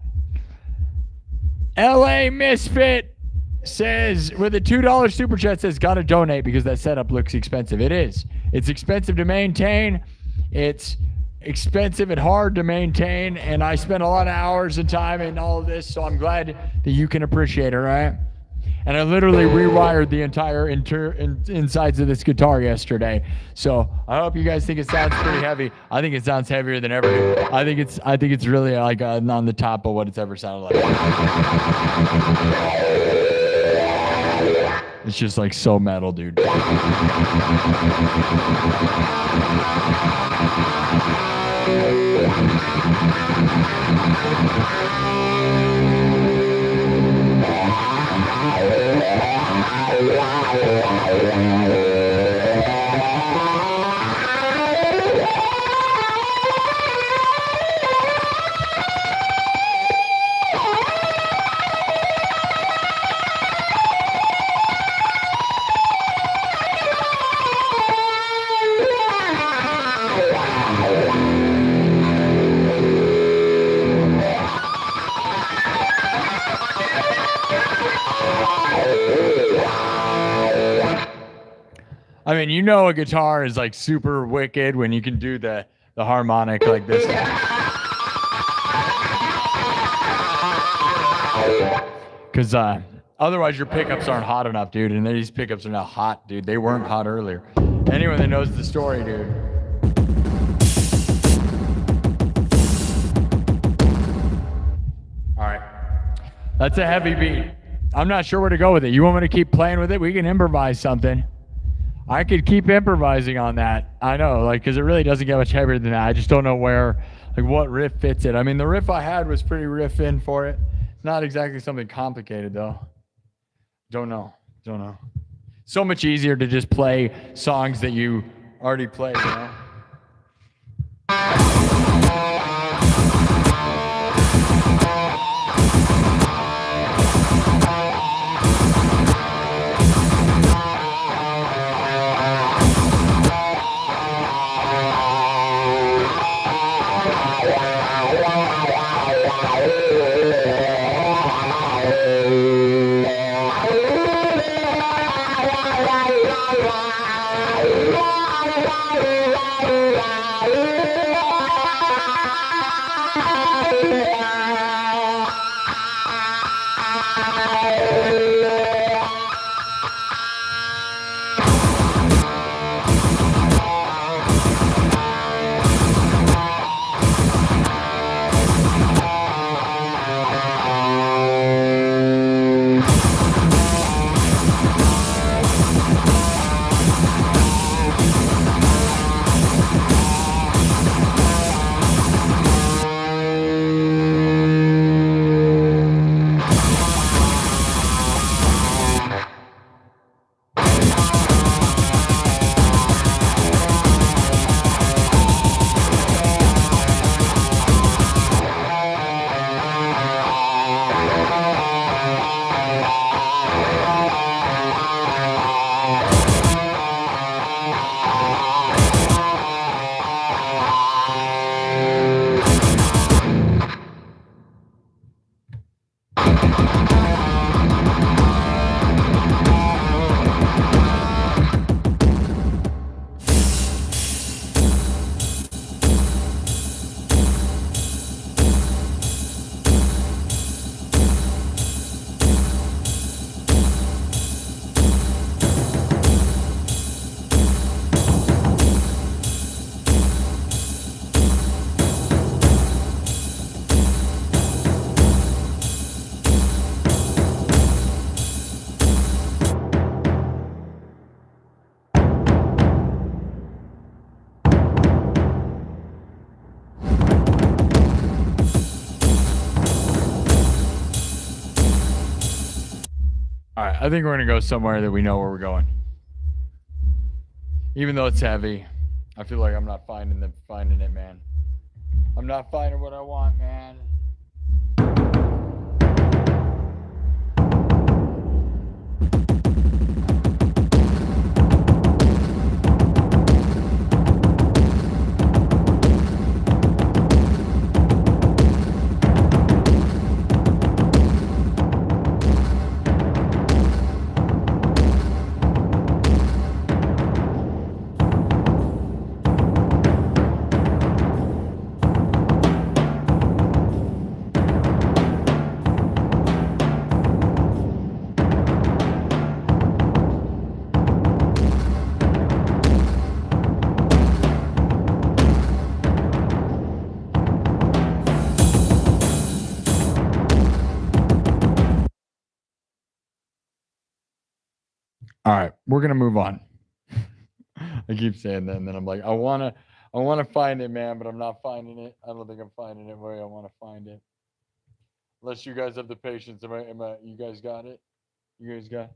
LA Misfit says, with a $2 super chat, says, gotta donate because that setup looks expensive. It is. It's expensive to maintain. It's expensive and hard to maintain. And I spent a lot of hours and time in all of this. So I'm glad that you can appreciate it, right? And I literally rewired the entire insides of this guitar yesterday. So I hope you guys think it sounds pretty heavy. I think it sounds heavier than ever. I think it's really like on the top of what it's ever sounded like. It's just like so metal, dude. I mean, you know a guitar is like super wicked when you can do the harmonic like this. Because otherwise your pickups aren't hot enough, dude. And these pickups are not hot, dude. They weren't hot earlier. Anyone that knows the story, dude. All right. That's a heavy beat. I'm not sure where to go with it. You want me to keep playing with it? We can improvise something. I could keep improvising on that. I know, like, because it really doesn't get much heavier than that. I just don't know where, like, what riff fits it. I mean, the riff I had was pretty riff-in for it. It's not exactly something complicated, though. Don't know. So much easier to just play songs that you already played, you know? All right, I think we're gonna go somewhere that we know where we're going. Even though it's heavy, I feel like I'm not finding it, man. I'm not finding what I want, man. All right, we're gonna move on. I keep saying that, and then I'm like, I wanna find it, man, but I'm not finding it. I don't think I'm finding it where I want to find it. Unless you guys have the patience. You guys got it? You guys got it?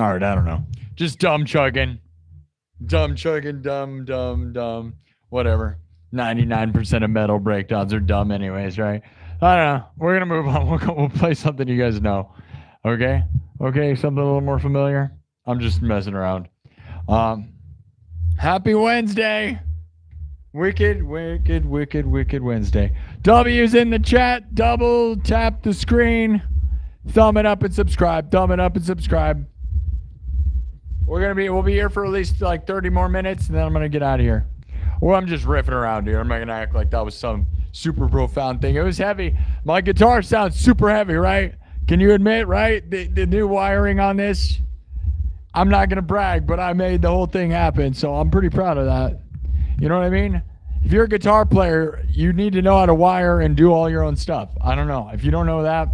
All right, I don't know. Just dumb chugging. Dumb chugging, dumb. Whatever. 99% of metal breakdowns are dumb anyways, right? I don't know. We're going to move on. We'll play something you guys know. Okay? Okay, something a little more familiar. I'm just messing around. Happy Wednesday. Wicked Wednesday. W's in the chat. Double tap the screen. Thumb it up and subscribe. We'll be here for at least like 30 more minutes, and then I'm gonna get out of here. Or I'm just riffing around here. I'm not gonna act like that was some super profound thing. It was heavy. My guitar sounds super heavy, right? Can you admit, right? The new wiring on this. I'm not gonna brag, but I made the whole thing happen, so I'm pretty proud of that. You know what I mean? If you're a guitar player, you need to know how to wire and do all your own stuff. I don't know. If you don't know that,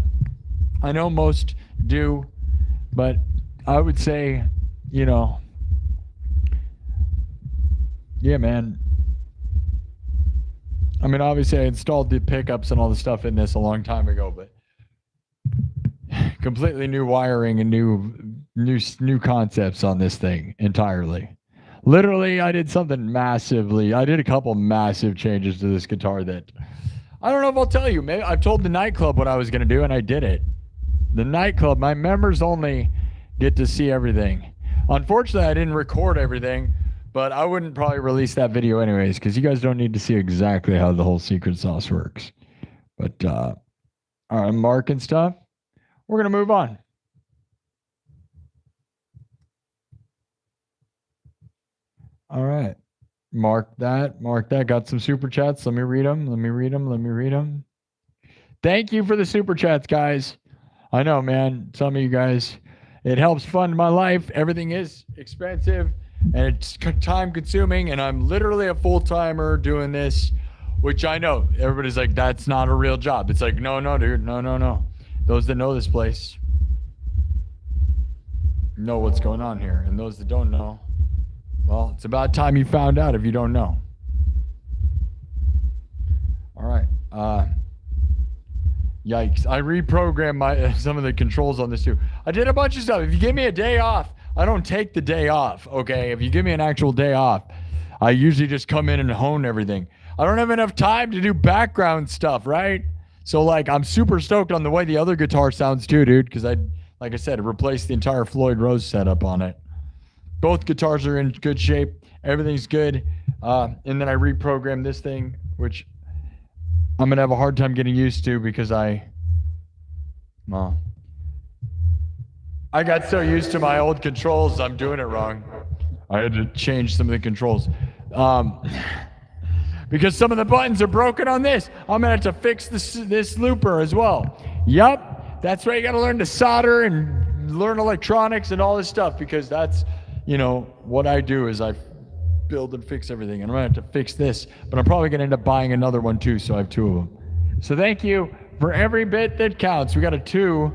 I know most do, but I would say, you know, yeah, man. I mean, obviously I installed the pickups and all the stuff in this a long time ago, but completely new wiring and new concepts on this thing entirely. Literally, I did a couple massive changes to this guitar that I don't know if I'll tell you. Maybe I've told the nightclub what I was going to do, and I did it. The nightclub, my members only get to see everything. Unfortunately, I didn't record everything, but I wouldn't probably release that video anyways, because you guys don't need to see exactly how the whole secret sauce works. But, all right, Mark and stuff. We're going to move on. All right. Mark that. Got some super chats. Let me read them. Thank you for the super chats, guys. I know, man. Some of you guys, it helps fund my life. Everything is expensive and it's time consuming, and I'm literally a full-timer doing this, which I know everybody's like, that's not a real job. It's like, no, dude. No. Those that know this place know what's going on here. And those that don't know, well, it's about time you found out if you don't know. All right. Yikes. I reprogrammed some of the controls on this too. I did a bunch of stuff. If you give me a day off, I don't take the day off, okay? If you give me an actual day off, I usually just come in and hone everything. I don't have enough time to do background stuff, right? So, like, I'm super stoked on the way the other guitar sounds too, dude, because like I said, replaced the entire Floyd Rose setup on it. Both guitars are in good shape. Everything's good. And then I reprogrammed this thing, which I'm going to have a hard time getting used to because I got so used to my old controls, I'm doing it wrong. I had to change some of the controls. Because some of the buttons are broken on this. I'm going to have to fix this looper as well. Yup. That's why you got to learn to solder and learn electronics and all this stuff, because that's, you know, what I do is I build and fix everything. And I'm going to have to fix this, but I'm probably going to end up buying another one too, so I have two of them. So thank you for every bit that counts. We got a 2.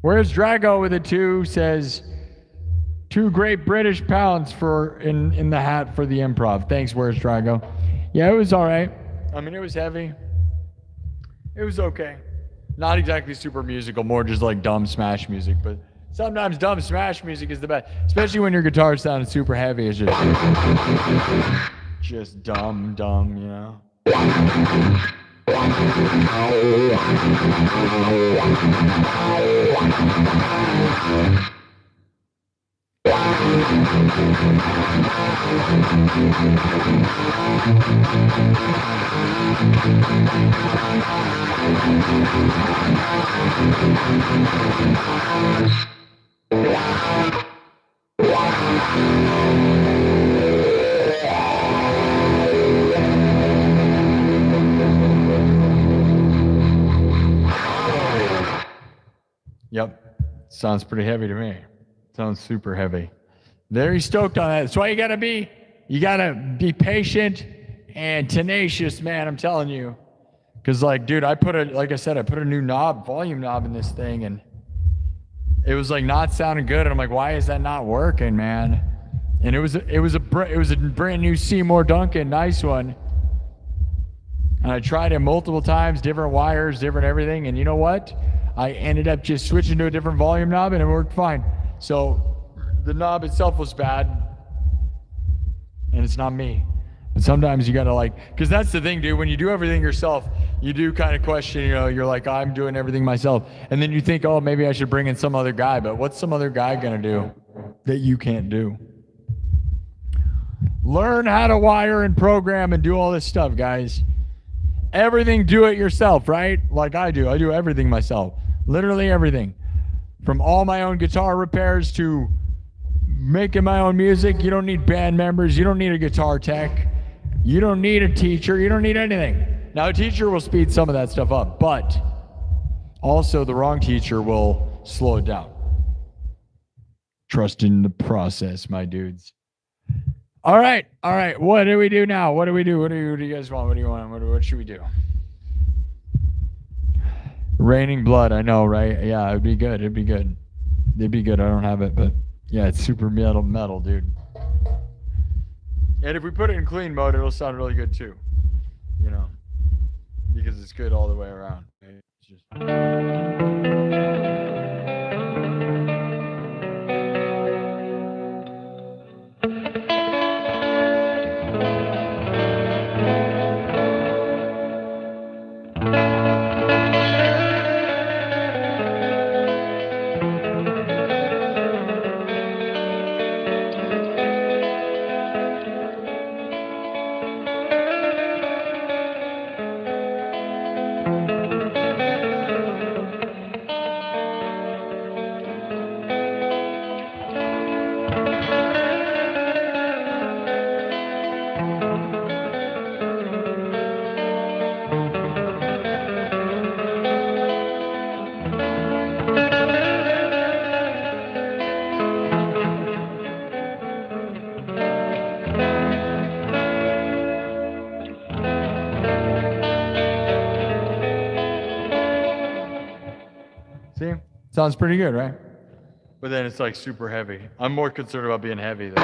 Where's Drago with a 2? Says 2 great British pounds for in the hat for the improv. Thanks, Where's Drago? Yeah, it was all right. I mean, it was heavy. It was okay. Not exactly super musical, more just like dumb smash music, but sometimes dumb smash music is the best, especially when your guitar sounds super heavy. It's just dumb, you know? Yep. Sounds pretty heavy to me. Sounds super heavy. Very stoked on that. That's why you gotta be patient and tenacious, man. I'm telling you. Cause like, dude, like I said, I put a new volume knob in this thing, and it was like not sounding good. And I'm like, why is that not working, man? And it was a brand new Seymour Duncan, nice one. And I tried it multiple times, different wires, different everything. And you know what? I ended up just switching to a different volume knob, and it worked fine. So the knob itself was bad, and it's not me. And sometimes you gotta like, because that's the thing, dude. When you do everything yourself, you do kind of question, you know, you're like, I'm doing everything myself. And then you think, oh, maybe I should bring in some other guy. But what's some other guy gonna do that you can't do? Learn how to wire and program and do all this stuff, guys. Everything, do it yourself, right? Like I do. I do everything myself. Literally everything. From all my own guitar repairs to making my own music. You don't need band members. You don't need a guitar tech. You don't need a teacher. You don't need anything. Now, a teacher will speed some of that stuff up, but also the wrong teacher will slow it down. Trust in the process, my dudes. All right. What do we do now? What do we do? What do you guys want? What do you want? What should we do? Raining Blood. I know, right? Yeah, it'd be good. It'd be good. I don't have it, but yeah, it's super metal, dude. And if we put it in clean mode, it'll sound really good too. You know, because it's good all the way around. It's just... See? Sounds pretty good, right? But then it's like super heavy. I'm more concerned about being heavy though.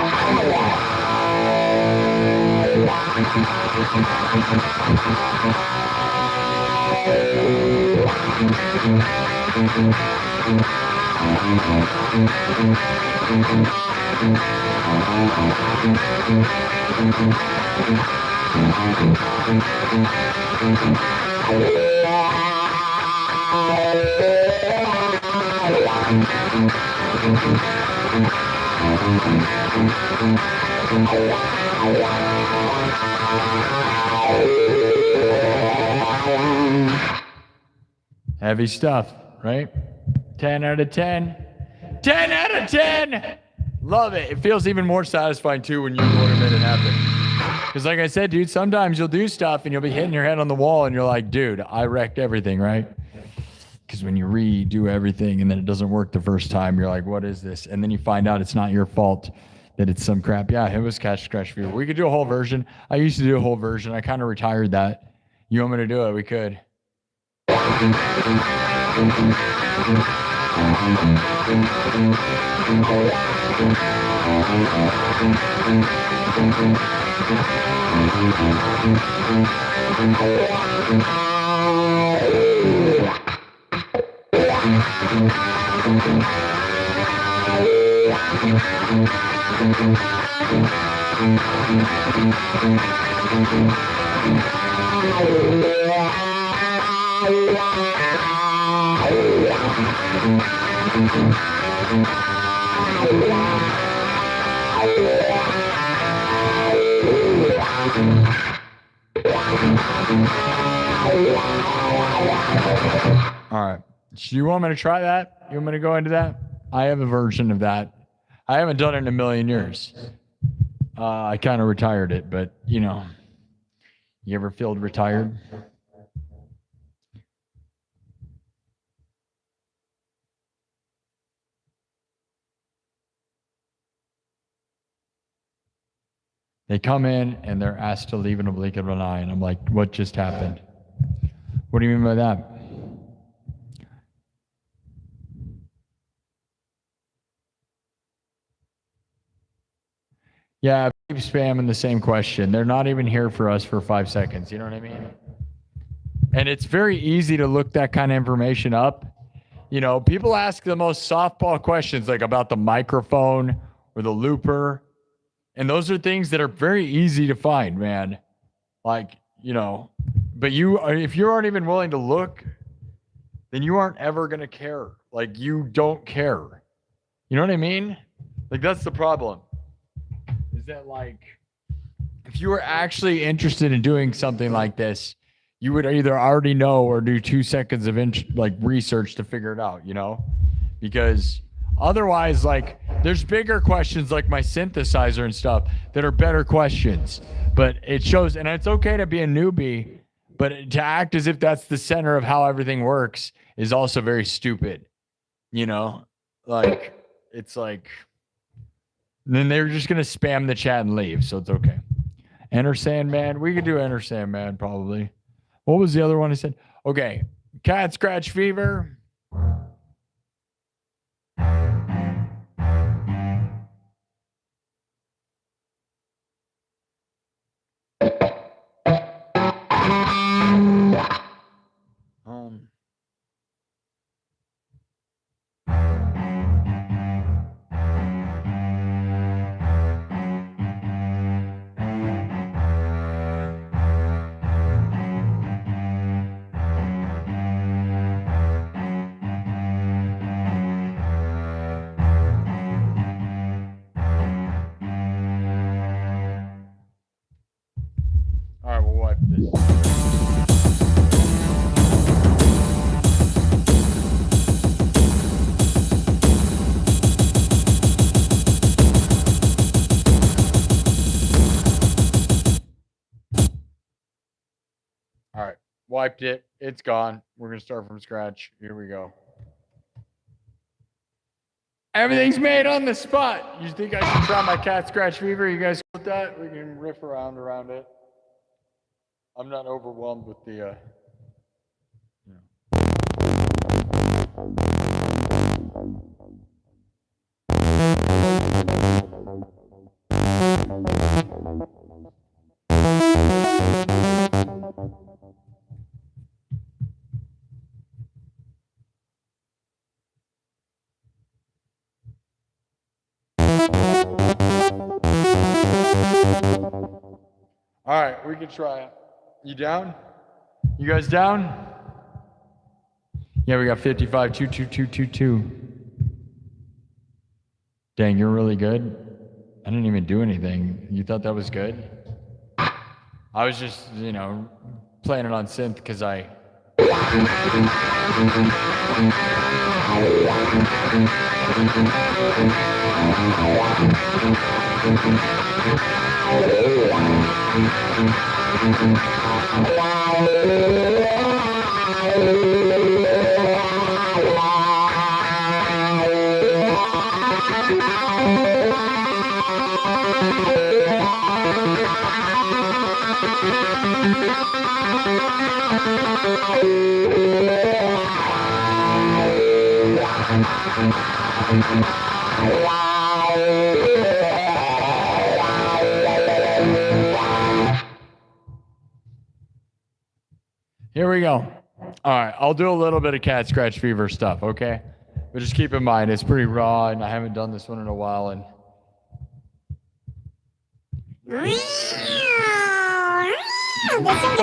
Heavy stuff, right? 10 out of 10. 10 out of 10! Love it. It feels even more satisfying too when you implement it happen. Because like I said, dude, sometimes you'll do stuff and you'll be hitting your head on the wall and you're like, dude, I wrecked everything, right? Because when you redo everything and then it doesn't work the first time, you're like, what is this? And then you find out it's not your fault, that it's some crap. Yeah, it was Catch Scratch Fever. We could do a whole version. I used to do a whole version. I kind of retired that. You want me to do it? We could. All right. Do you want me to try that? You want me to go into that? I have a version of that. I haven't done it in a million years. I kind of retired it, but you know, you ever feel retired? They come in and they're asked to leave in a blink of an eye, and I'm like, what just happened? What do you mean by that? Yeah, keep spamming the same question. They're not even here for us for 5 seconds. You know what I mean? And it's very easy to look that kind of information up. You know, people ask the most softball questions like about the microphone or the looper. And those are things that are very easy to find, man. Like, you know, but if you aren't even willing to look, then you aren't ever going to care. Like, you don't care. You know what I mean? Like, that's the problem. Is that, like, if you were actually interested in doing something like this, you would either already know or do 2 seconds of research to figure it out, you know? Because otherwise, like, there's bigger questions like my synthesizer and stuff that are better questions. But it shows, and it's okay to be a newbie, but to act as if that's the center of how everything works is also very stupid, you know? Like, it's like, then they're just going to spam the chat and leave, so it's okay. Enter Sandman. We could do Enter Sandman, probably. What was the other one I said? Okay. Cat Scratch Fever. All right, we'll wipe this. All right, wiped it. It's gone. We're going to start from scratch. Here we go. Everything's made on the spot. You think I should try my Cat Scratch Fever? You guys cool with that? We can riff around it. I'm not overwhelmed with the, All right, we can try it. You down? You guys down? Yeah, we got 55, 22222. Dang, you're really good. I didn't even do anything. You thought that was good? I was just, you know, playing it on synth because I... Here we go. All right, I'll do a little bit of Cat Scratch Fever stuff, okay? But just keep in mind, it's pretty raw, and I haven't done this one in a while, and...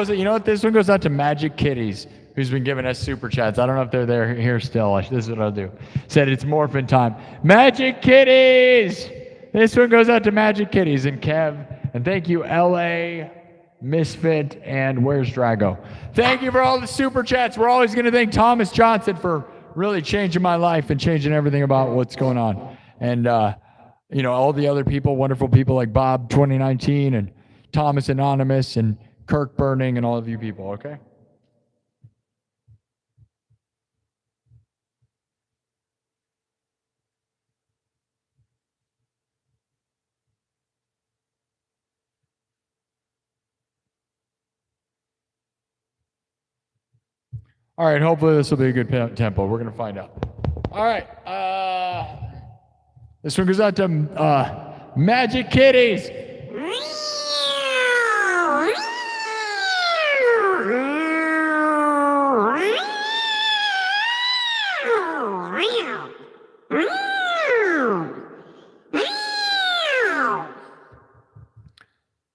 You know what? This one goes out to Magic Kitties, who's been giving us super chats. I don't know if they're here still. This is what I'll do. Said it's morphin' time. Magic Kitties! This one goes out to Magic Kitties and Kev. And thank you, LA, Misfit, and Where's Drago. Thank you for all the super chats. We're always going to thank Thomas Johnston for really changing my life and changing everything about what's going on. And, you know, all the other people, wonderful people like Bob 2019 and Thomas Anonymous and Kirk Burning and all of you people, okay? All right, hopefully this will be a good tempo. We're going to find out. All right. This one goes out to Magic Kitties.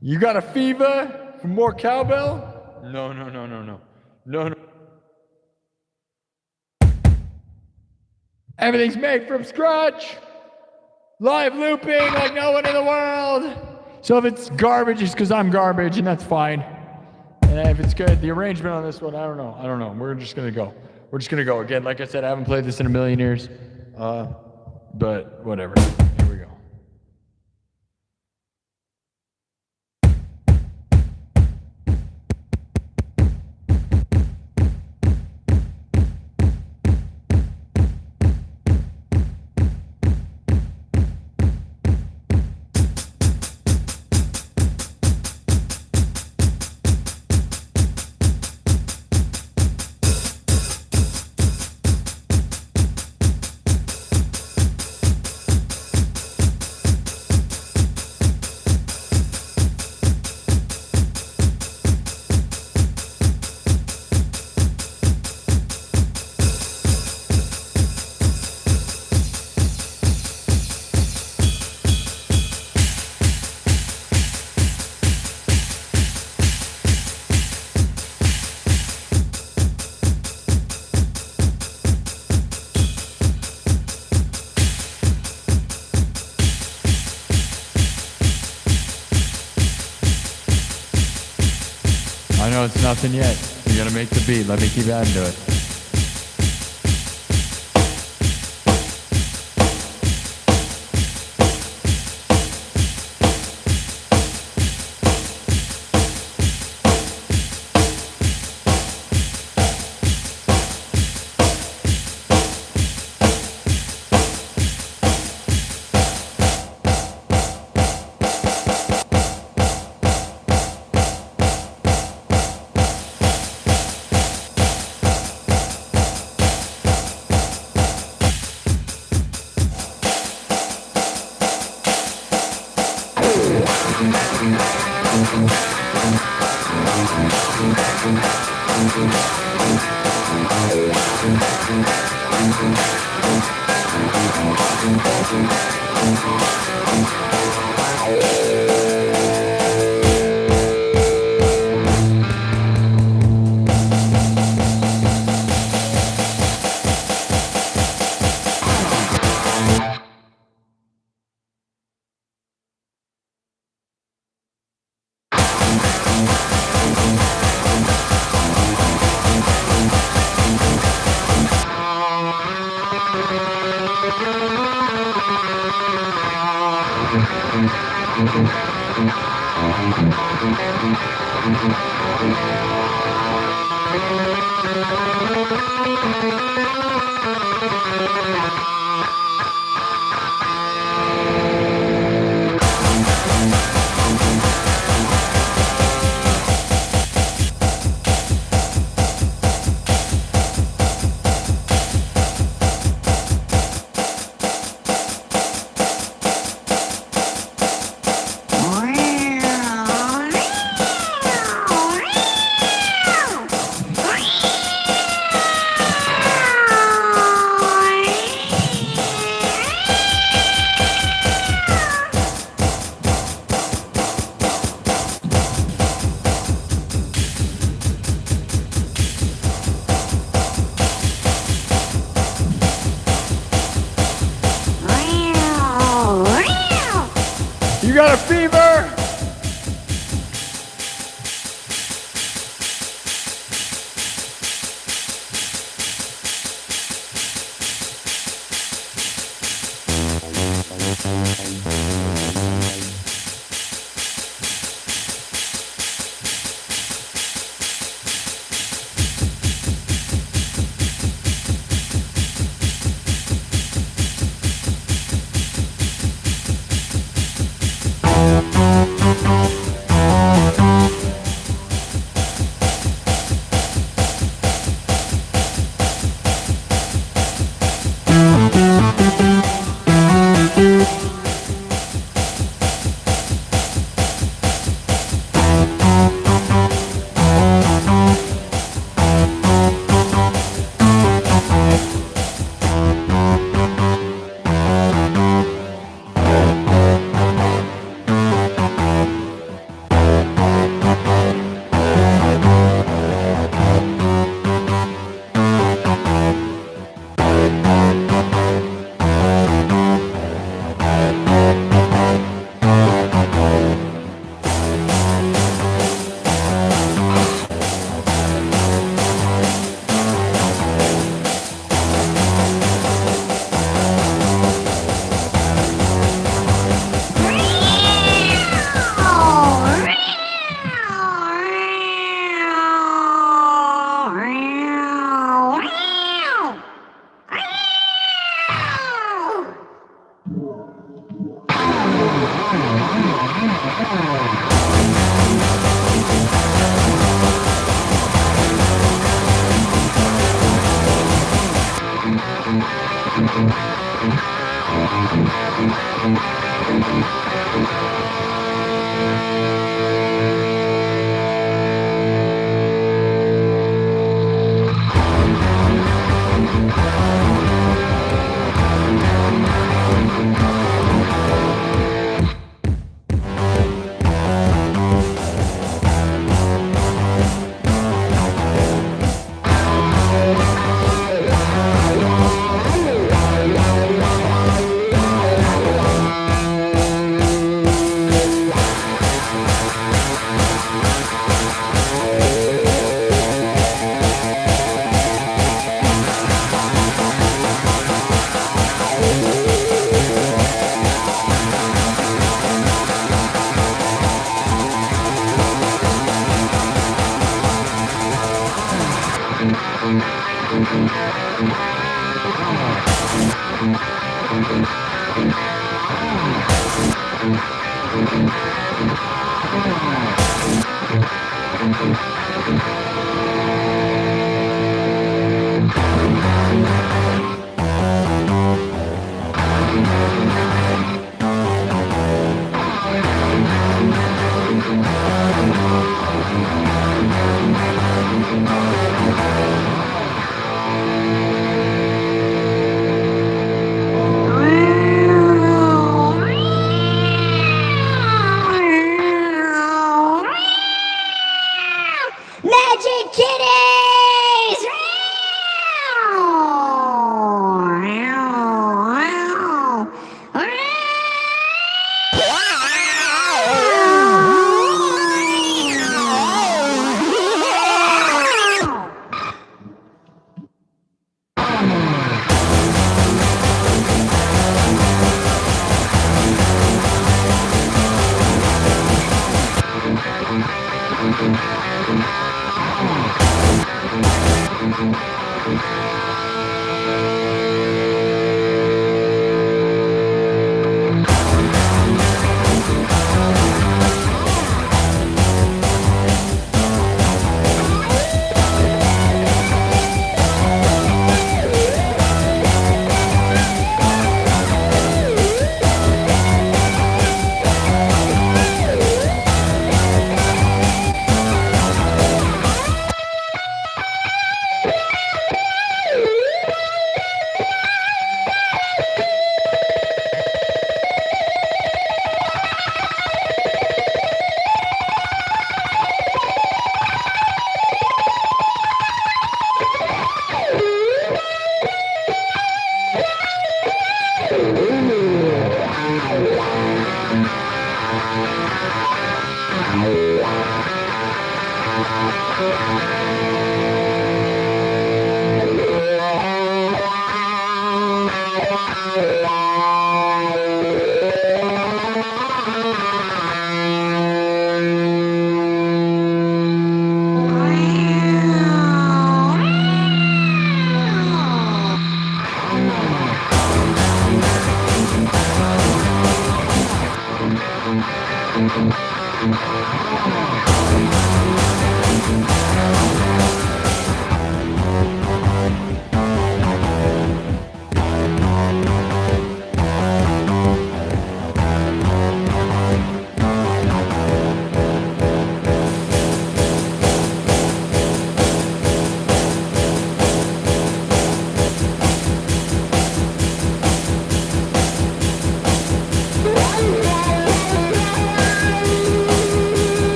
You got a fever for more cowbell? No. No. Everything's made from scratch. Live looping like no one in the world. So if it's garbage, it's because I'm garbage, and that's fine. And if it's good, the arrangement on this one, I don't know. We're just gonna go. Again, like I said, I haven't played this in a million years. But whatever. Here we go. I know it's nothing yet. You gotta make the beat. Let me keep adding to it. You got a fever? Magic kitties!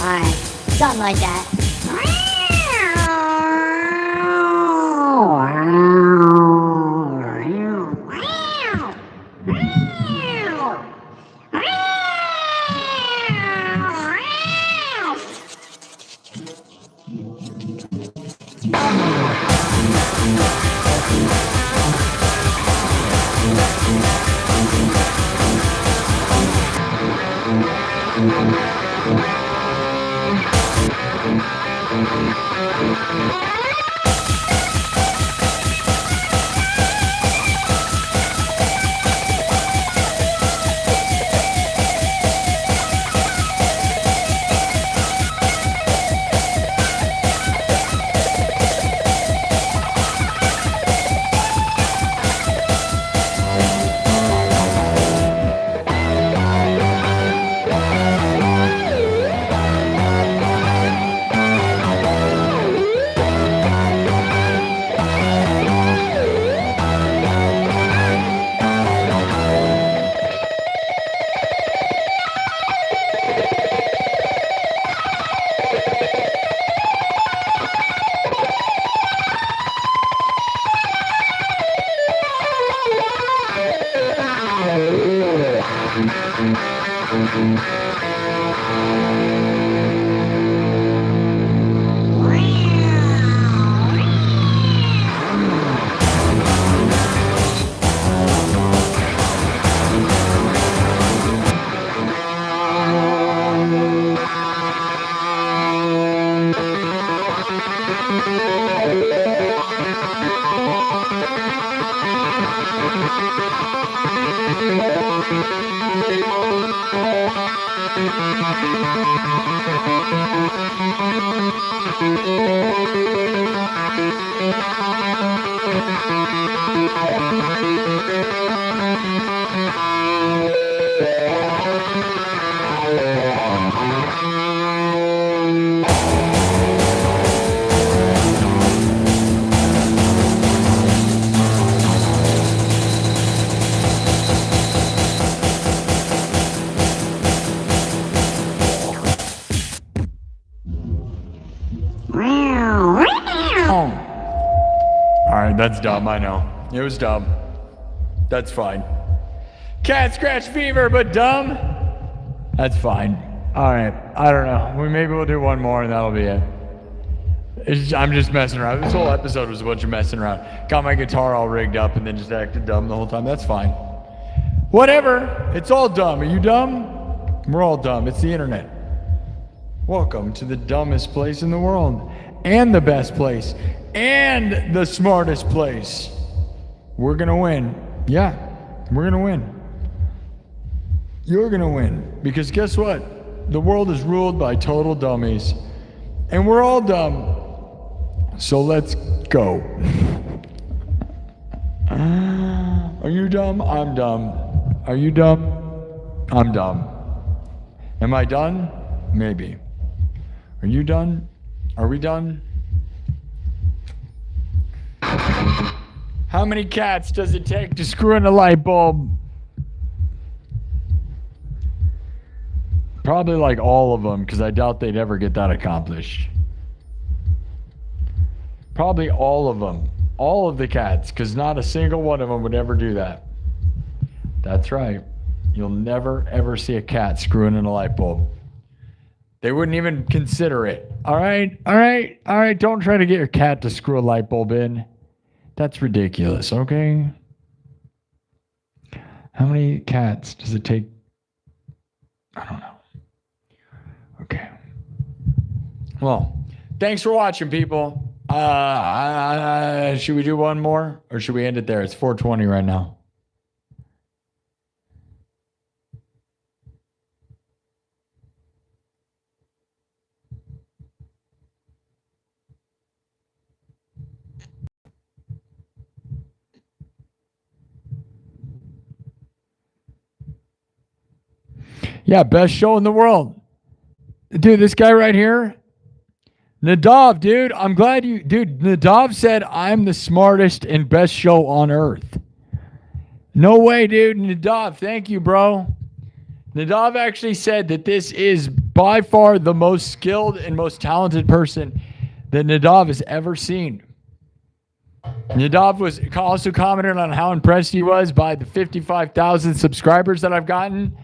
Alright, something like that. That's dumb, I know. It was dumb. That's fine. Cat scratch fever, but dumb? That's fine. Alright, I don't know. Maybe we'll do one more and that'll be it. I'm just messing around. This whole episode was a bunch of messing around. Got my guitar all rigged up and then just acted dumb the whole time. That's fine. Whatever. It's all dumb. Are you dumb? We're all dumb. It's the internet. Welcome to the dumbest place in the world. And the best place. And the smartest place. We're gonna win. Yeah, we're gonna win. You're gonna win. Because guess what? The world is ruled by total dummies. And we're all dumb. So let's go. Are you dumb? I'm dumb. Are you dumb? I'm dumb. Am I done? Maybe. Are you done? Are we done? How many cats does it take to screw in a light bulb? Probably like all of them, because I doubt they'd ever get that accomplished. Probably all of them. All of the cats, because not a single one of them would ever do that. That's right. You'll never, ever see a cat screwing in a light bulb. They wouldn't even consider it. All right, all right, all right. Don't try to get your cat to screw a light bulb in. That's ridiculous, okay? How many cats does it take? I don't know. Okay. Well, thanks for watching, people. Should we do one more? Or should we end it there? It's 4:20 right now. Yeah, best show in the world. Dude, this guy right here, Nadav, dude, I'm glad you, dude, Nadav said I'm the smartest and best show on earth. No way, dude. Nadav, thank you, bro. Nadav actually said that this is by far the most skilled and most talented person that Nadav has ever seen. Nadav was also commented on how impressed he was by the 55,000 subscribers that I've gotten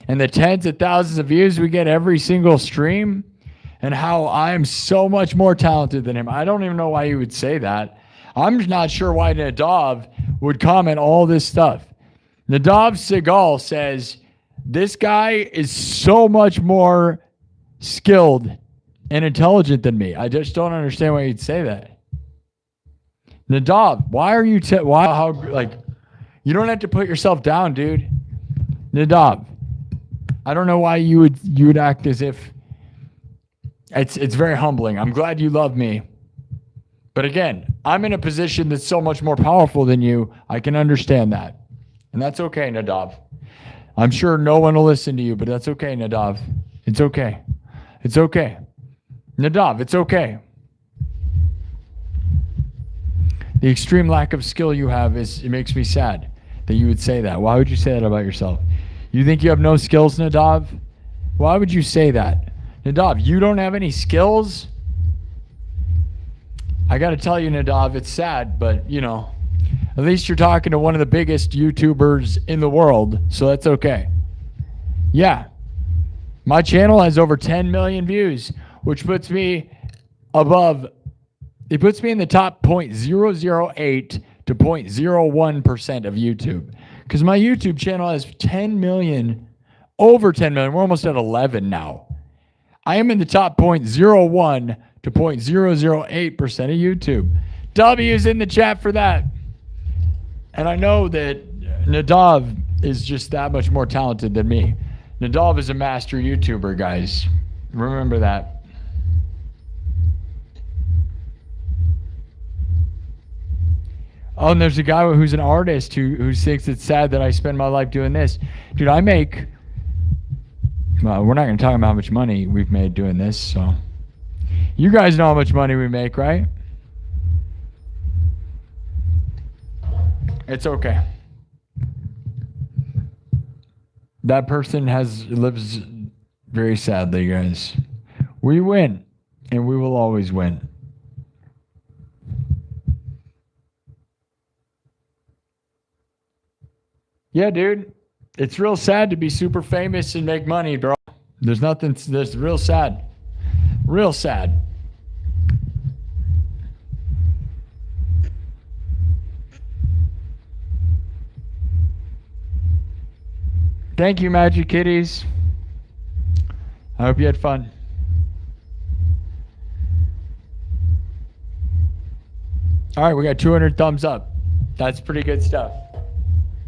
and the tens of thousands of views we get every single stream. and how I'm so much more talented than him. I don't even know why you would say that. I'm not sure why Nadav would comment all this stuff. Nadav Segal says, this guy is so much more skilled and intelligent than me. I just don't understand why you'd say that. Nadav, why are you, you don't have to put yourself down, dude. Nadav, I don't know why you would act as if it's very humbling. I'm glad you love me. But again, I'm in a position that's so much more powerful than you. I can understand that. And that's okay, Nadav. I'm sure no one will listen to you, but that's okay, Nadav. It's okay. It's okay. Nadav, it's okay. The extreme lack of skill you have it makes me sad that you would say that. Why would you say that about yourself? You think you have no skills, Nadav? Why would you say that? Nadav, you don't have any skills? I got to tell you, Nadav, it's sad, but, at least you're talking to one of the biggest YouTubers in the world, so that's okay. Yeah. My channel has over 10 million views, which puts me above, it puts me in the top 0.008 to 0.01% of YouTube. Because my YouTube channel has 10 million, over 10 million. We're almost at 11 now. I am in the top 0.01 to 0.008% of YouTube. W's in the chat for that. And I know that Nadav is just that much more talented than me. Nadav is a master YouTuber, guys. Remember that. Oh, and there's a guy who's an artist who thinks it's sad that I spend my life doing this. Dude, I make... Well, we're not going to talk about how much money we've made doing this, so... You guys know how much money we make, right? It's okay. That person lives very sadly, guys. We win, and we will always win. Yeah, dude. It's real sad to be super famous and make money, bro. There's real sad. Real sad. Thank you, Magic Kitties. I hope you had fun. All right, we got 200 thumbs up. That's pretty good stuff.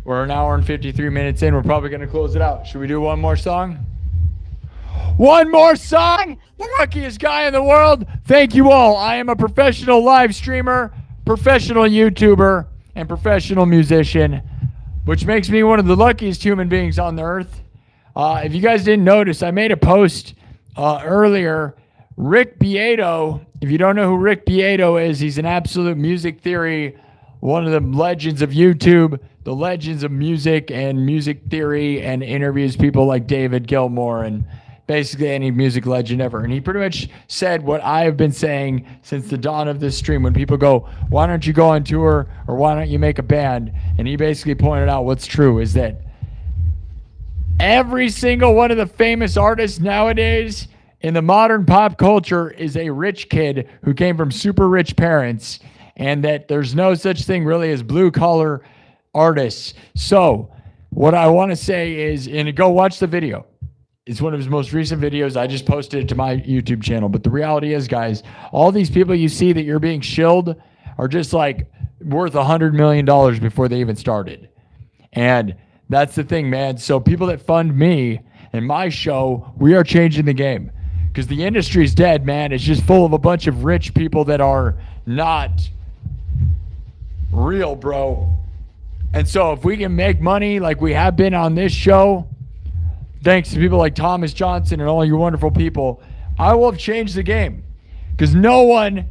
We're an hour and 53 minutes in. We're probably going to close it out. Should we do one more song? One more song? The luckiest guy in the world. Thank you all. I am a professional live streamer, professional YouTuber, and professional musician, which makes me one of the luckiest human beings on the earth. If you guys didn't notice, I made a post earlier. Rick Beato, if you don't know who Rick Beato is, he's an absolute music theory, one of the legends of YouTube, the legends of music and music theory, and interviews people like David Gilmour and basically any music legend ever. And he pretty much said what I have been saying since the dawn of this stream when people go, why don't you go on tour or why don't you make a band? And he basically pointed out what's true is that every single one of the famous artists nowadays in the modern pop culture is a rich kid who came from super rich parents, and that there's no such thing really as blue collar artists. So what I want to say is, and go watch the video. It's one of his most recent videos. I just posted it to my YouTube channel. But the reality is, guys, all these people you see that you're being shilled are just like worth $100 million before they even started. And that's the thing, man. So people that fund me and my show, we are changing the game. Because the industry's dead, man. It's just full of a bunch of rich people that are not real, bro. And so if we can make money like we have been on this show, thanks to people like Thomas Johnston and all you wonderful people, I will have changed the game. Because no one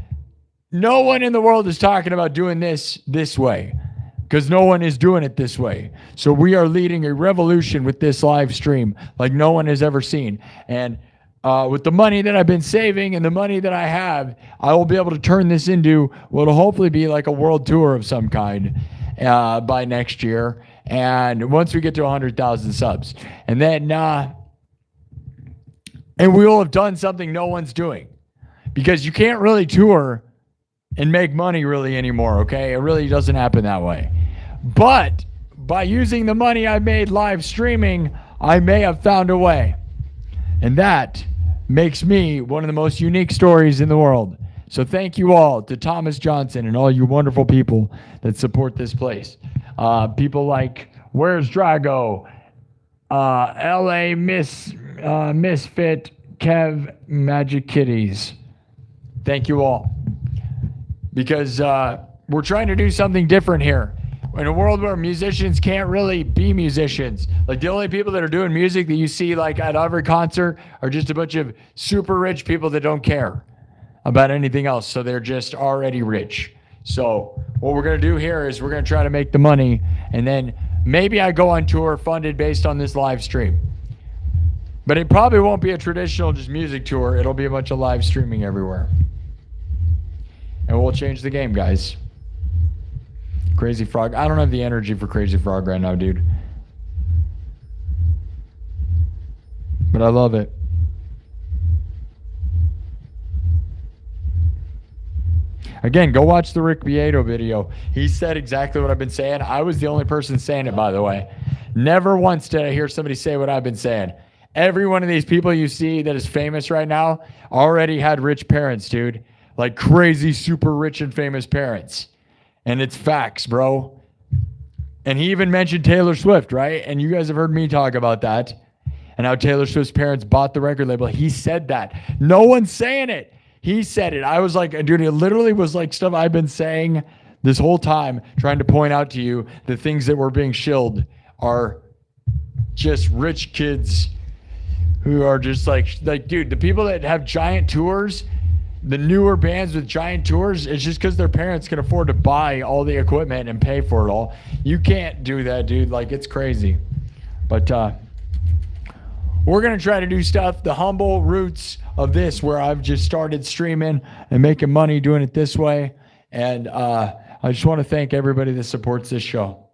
in the world is talking about doing this way. Because no one is doing it this way. So we are leading a revolution with this live stream like no one has ever seen. And with the money that I've been saving and the money that I have, I will be able to turn this into what will hopefully be like a world tour of some kind by next year. And once we get to 100,000 subs. And then and we will have done something no one's doing, because you can't really tour and make money really anymore, okay? It really doesn't happen that way. But by using the money I made live streaming, I may have found a way. And that makes me one of the most unique stories in the world. So thank you all to Thomas Johnston and all you wonderful people that support this place. People like Where's Drago, LA Misfit, Kev, Magic Kitties. Thank you all. Because we're trying to do something different here. In a world where musicians can't really be musicians. Like the only people that are doing music that you see like at every concert are just a bunch of super rich people that don't care about anything else. So they're just already rich. So what we're going to do here is we're going to try to make the money, and then maybe I go on tour funded based on this live stream. But it probably won't be a traditional just music tour. It'll be a bunch of live streaming everywhere. And we'll change the game, guys. Crazy Frog. I don't have the energy for Crazy Frog right now, dude. But I love it. Again, go watch the Rick Beato video. He said exactly what I've been saying. I was the only person saying it, by the way. Never once did I hear somebody say what I've been saying. Every one of these people you see that is famous right now already had rich parents, dude. Like crazy, super rich and famous parents. And it's facts, bro. And he even mentioned Taylor Swift, right? And you guys have heard me talk about that. And how Taylor Swift's parents bought the record label. He said that. No one's saying it. He said it. I was like, dude, it literally was like stuff I've been saying this whole time, trying to point out to you the things that were being shilled are just rich kids who are just like, dude, the people that have giant tours, the newer bands with giant tours, it's just because their parents can afford to buy all the equipment and pay for it all. You can't do that, dude. Like, it's crazy. But we're going to try to do stuff, the humble roots of this, where I've just started streaming and making money doing it this way. And I just want to thank everybody that supports this show.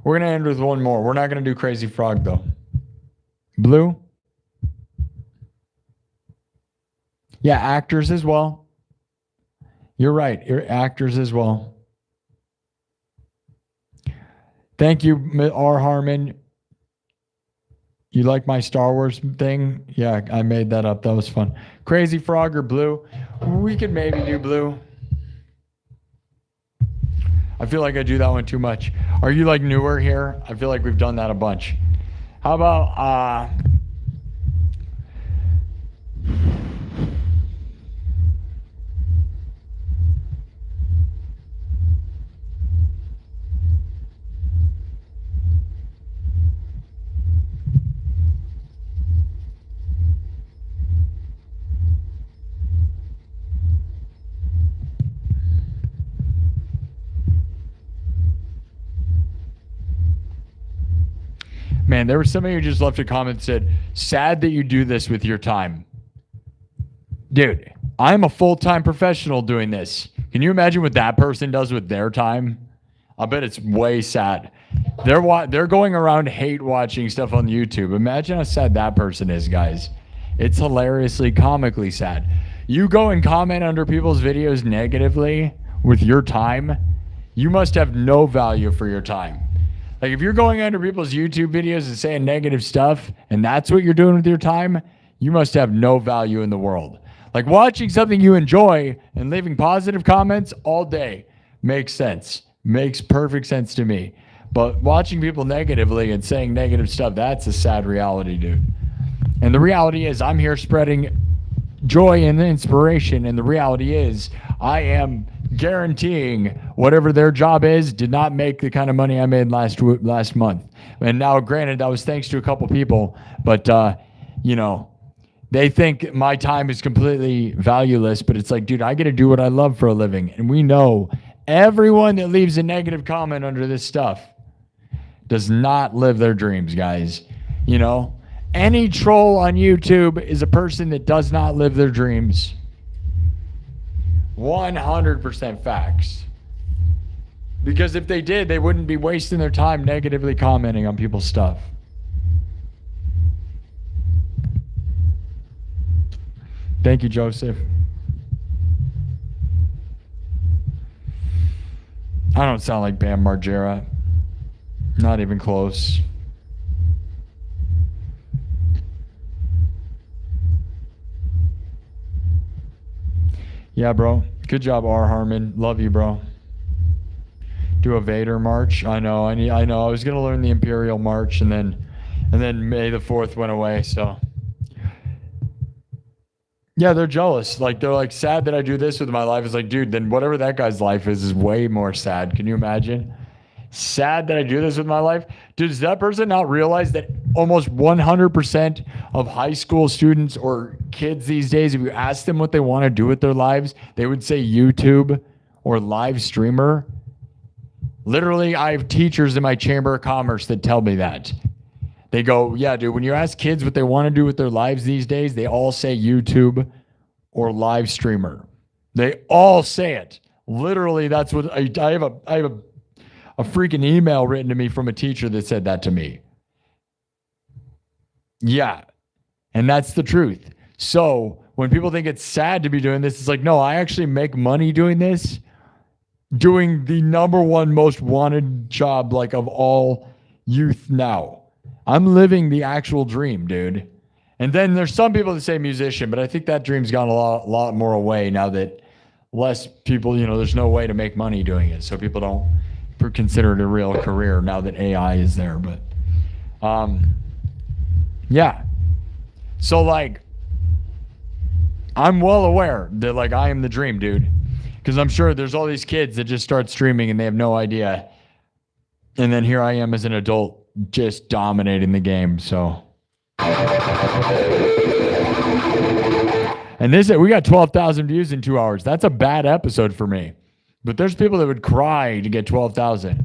We're going to end with one more. We're not going to do Crazy Frog, though. Blue? Yeah, actors as well. You're right. You're actors as well. Thank you, R. Harmon. You like my Star Wars thing? Yeah, I made that up. That was fun. Crazy Frog or Blue? We could maybe do Blue. I feel like I do that one too much. Are you like newer here? I feel like we've done that a bunch. How about man, there was somebody who just left a comment that said, sad that you do this with your time. Dude, I'm a full-time professional doing this. Can you imagine what that person does with their time? I bet it's way sad. They're going around hate watching stuff on YouTube. Imagine how sad that person is, guys. It's hilariously, comically sad. You go and comment under people's videos negatively with your time, you must have no value for your time. Like if you're going under people's YouTube videos and saying negative stuff, and that's what you're doing with your time, you must have no value in the world. Like watching something you enjoy and leaving positive comments all day makes sense. Makes perfect sense to me. But watching people negatively and saying negative stuff, that's a sad reality, dude. And the reality is I'm here spreading joy and inspiration. And the reality is I am guaranteeing whatever their job is did not make the kind of money I made last month. And now, granted, that was thanks to a couple people, but you know, they think my time is completely valueless, but it's like, dude, I get to do what I love for a living. And we know everyone that leaves a negative comment under this stuff does not live their dreams, guys. You know, any troll on YouTube is a person that does not live their dreams. 100% facts. Because if they did, they wouldn't be wasting their time negatively commenting on people's stuff. Thank you, Joseph. I don't sound like Bam Margera. Not even close. Yeah, bro. Good job, R. Harmon. Love you, bro. Do a Vader march. I know. I know. I was gonna learn the Imperial March, and then May the 4th went away. So yeah, they're jealous. Like they're like sad that I do this with my life. It's like, dude, then whatever that guy's life is way more sad. Can you imagine? Sad that I do this with my life. Dude, does that person not realize that almost 100% of high school students or kids these days, if you ask them what they want to do with their lives, they would say YouTube or live streamer? Literally, I have teachers in my Chamber of Commerce that tell me that. They go, yeah, dude, when you ask kids what they want to do with their lives these days, they all say YouTube or live streamer. They all say it. Literally, that's what I have a freaking email written to me from a teacher that said that to me. Yeah. And that's the truth. So when people think it's sad to be doing this, it's like, no, I actually make money doing this, doing the #1 most wanted job like of all youth now. I'm living the actual dream, dude. And then there's some people that say musician, but I think that dream's gone a lot more away now that less people, there's no way to make money doing it. So people don't consider it a real career now that AI is there. But yeah. So like, I'm well aware that like I am the dream, dude. Because I'm sure there's all these kids that just start streaming and they have no idea. And then here I am as an adult just dominating the game. So. And we got 12,000 views in 2 hours. That's a bad episode for me. But there's people that would cry to get 12,000.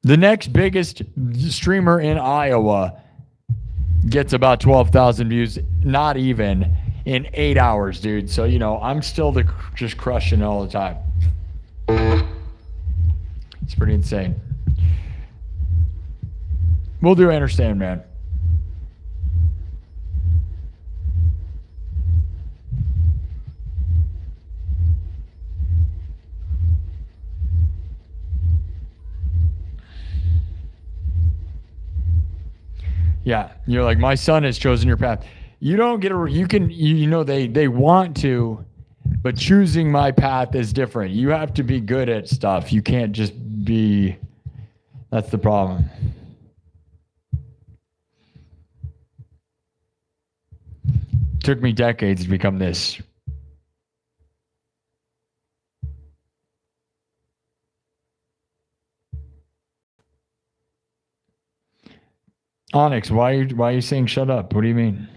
The next biggest streamer in Iowa gets about 12,000 views, not even, in 8 hours, dude. So, I'm still just crushing all the time. It's pretty insane. We'll do Understand, man. Yeah, you're like, my son has chosen your path. You don't get they want to, but choosing my path is different. You have to be good at stuff. You can't just be, that's the problem. Took me decades to become this. Onyx, why are you saying shut up? What do you mean?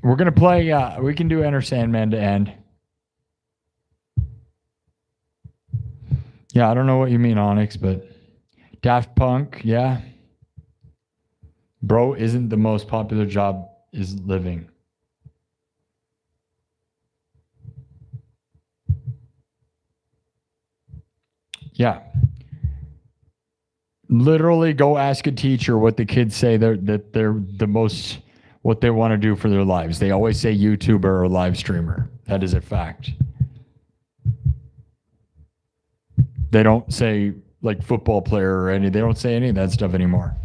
We're gonna play. We can do Enter Sandman to end. Yeah, I don't know what you mean, Onyx, but Daft Punk, yeah. Bro, isn't the most popular job is living. Yeah. Literally go ask a teacher what the kids say that they're the most, what they want to do for their lives. They always say YouTuber or live streamer. That is a fact. They don't say like football player or they don't say any of that stuff anymore.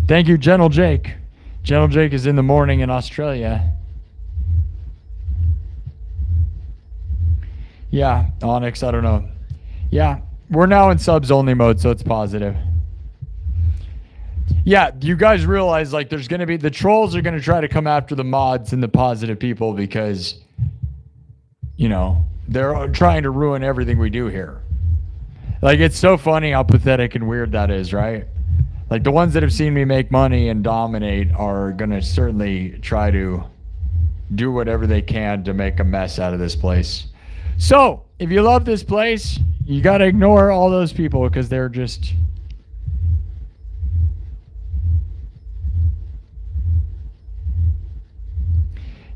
Thank you, Gentle Jake. Gentle Jake is in the morning in Australia. Yeah, Onyx, I don't know. Yeah. We're now in subs only mode, so it's positive. Yeah, you guys realize like there's going to be, the trolls are going to try to come after the mods and the positive people because, they're trying to ruin everything we do here. Like, it's so funny how pathetic and weird that is, right? Like, the ones that have seen me make money and dominate are going to certainly try to do whatever they can to make a mess out of this place. So, if you love this place, you got to ignore all those people because they're just...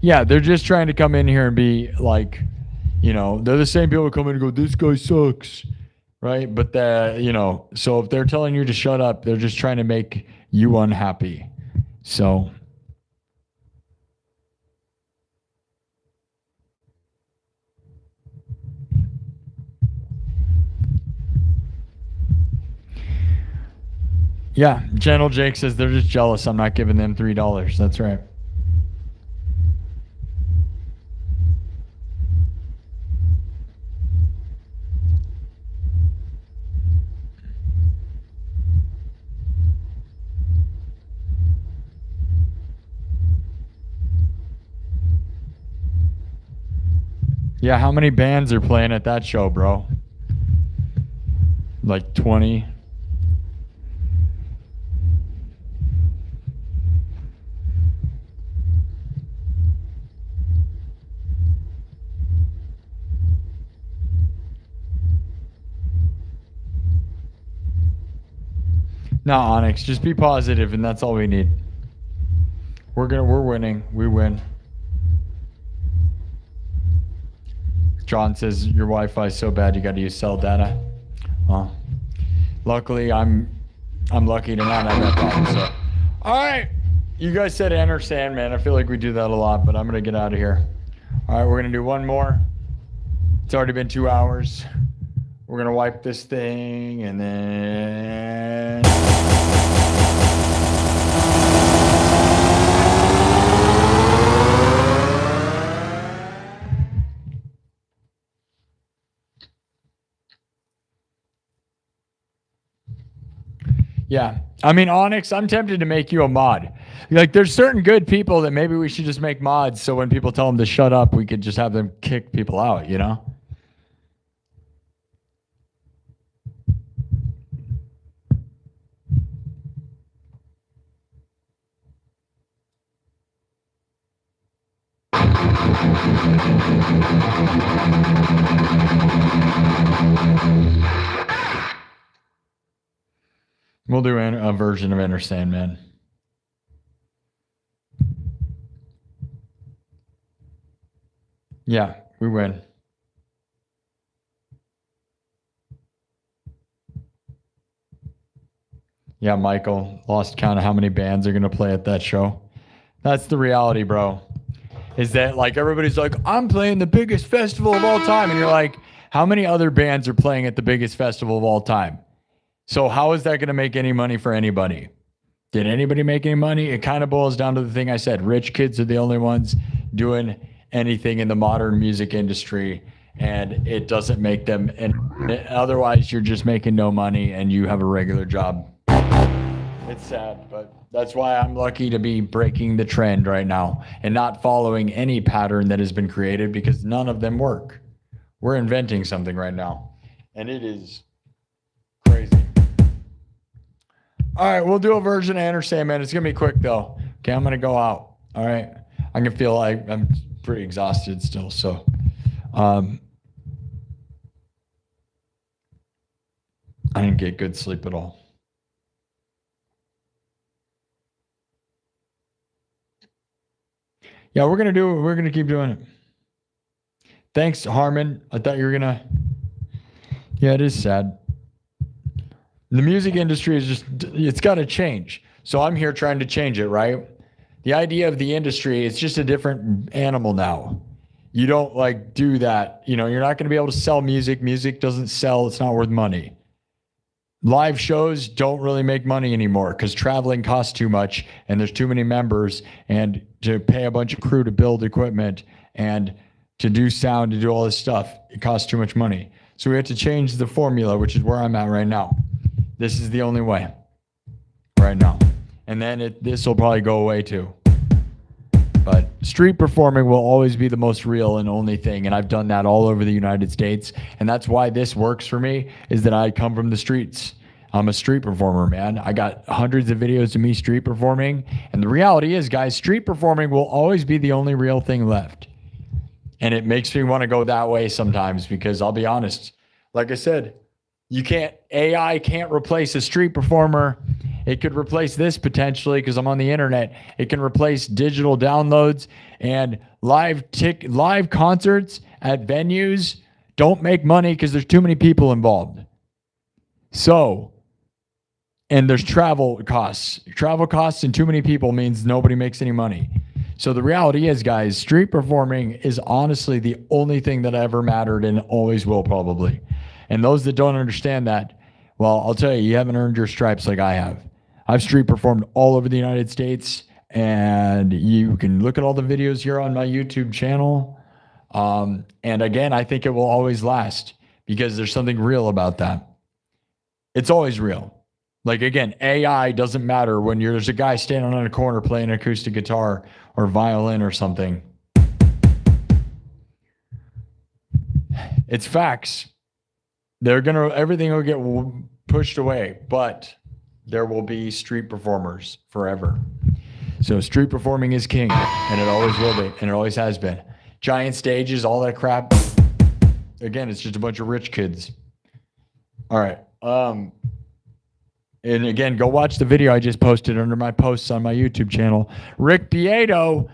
Yeah, they're just trying to come in here and be like, they're the same people who come in and go, this guy sucks, right? But, so if they're telling you to shut up, they're just trying to make you unhappy. So Yeah, Channel Jake says they're just jealous I'm not giving them $3. That's right. Yeah, how many bands are playing at that show, bro? Like 20? No, Onyx, just be positive, and that's all we need. We're winning. We win. John says your Wi-Fi is so bad you got to use cell data. Well, luckily I'm lucky to not have that problem. So, all right, you guys said enter Sandman. I feel like we do that a lot, but I'm gonna get out of here. All right, we're gonna do one more. It's already been 2 hours. We're gonna wipe this thing and then. Yeah. I mean, Onyx, I'm tempted to make you a mod. Like, there's certain good people that maybe we should just make mods so when people tell them to shut up, we could just have them kick people out, you know? We'll do a version of Enter Sandman. Yeah, we win. Yeah, Michael, lost count of how many bands are going to play at that show. That's the reality, bro. Is that like everybody's like, I'm playing the biggest festival of all time. And you're like, how many other bands are playing at the biggest festival of all time? So how is that going to make any money for anybody? Did anybody make any money? It kind of boils down to the thing I said. Rich kids are the only ones doing anything in the modern music industry, and it doesn't make them. And otherwise, you're just making no money and you have a regular job. It's sad, but that's why I'm lucky to be breaking the trend right now and not following any pattern that has been created because none of them work. We're inventing something right now, and it is crazy. All right, we'll do a version of Enter Sandman. It's going to be quick, though. Okay, I'm going to go out. All right. I can feel like I'm pretty exhausted still, so. I didn't get good sleep at all. Yeah, we're going to keep doing it. Thanks, Harmon. I thought you were going to. Yeah, it is sad. The music industry is just, it's got to change. So I'm here trying to change it, right? The idea of the industry, it's just a different animal now. You don't like do that. You know, you're not going to be able to sell music. Music doesn't sell. It's not worth money. Live shows don't really make money anymore because traveling costs too much and there's too many members, and to pay a bunch of crew to build equipment and to do sound, to do all this stuff, it costs too much money. So we have to change the formula, which is where I'm at right now. This is the only way right now. And then this will probably go away too. But street performing will always be the most real and only thing. And I've done that all over the United States. And that's why this works for me, is that I come from the streets. I'm a street performer, man. I got hundreds of videos of me street performing. And the reality is, guys, street performing will always be the only real thing left. And it makes me want to go that way sometimes because I'll be honest, like I said, AI can't replace a street performer. It could replace this potentially because I'm on the internet. It can replace digital downloads, and live concerts at venues don't make money because there's too many people involved. So, and there's travel costs. Travel costs and too many people means nobody makes any money. So the reality is, guys, street performing is honestly the only thing that ever mattered and always will probably. And those that don't understand that, well, I'll tell you, you haven't earned your stripes like I have. I've street performed all over the United States, and you can look at all the videos here on my YouTube channel. And again, I think it will always last because there's something real about that. It's always real. Like, again, AI doesn't matter when there's a guy standing on a corner playing an acoustic guitar or violin or something. It's facts. Everything will get pushed away, but there will be street performers forever. So street performing is king, and it always will be, and it always has been. Giant stages, all that crap. Again, it's just a bunch of rich kids. All right. And again, go watch the video I just posted under my posts on my YouTube channel. Rick Beato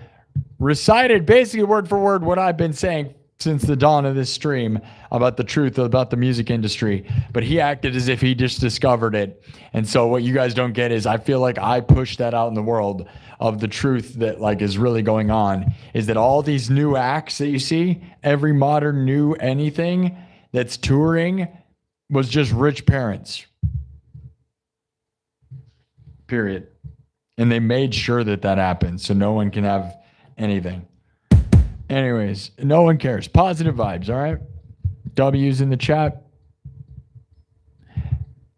recited basically word for word what I've been saying since the dawn of this stream about the truth about the music industry, but he acted as if he just discovered it. And so what you guys don't get is I feel like I pushed that out in the world of the truth that like is really going on, is that all these new acts that you see, every modern new anything that's touring was just rich parents. Period. And they made sure that happened so no one can have anything. Anyways, no one cares. Positive vibes, all right? W's in the chat.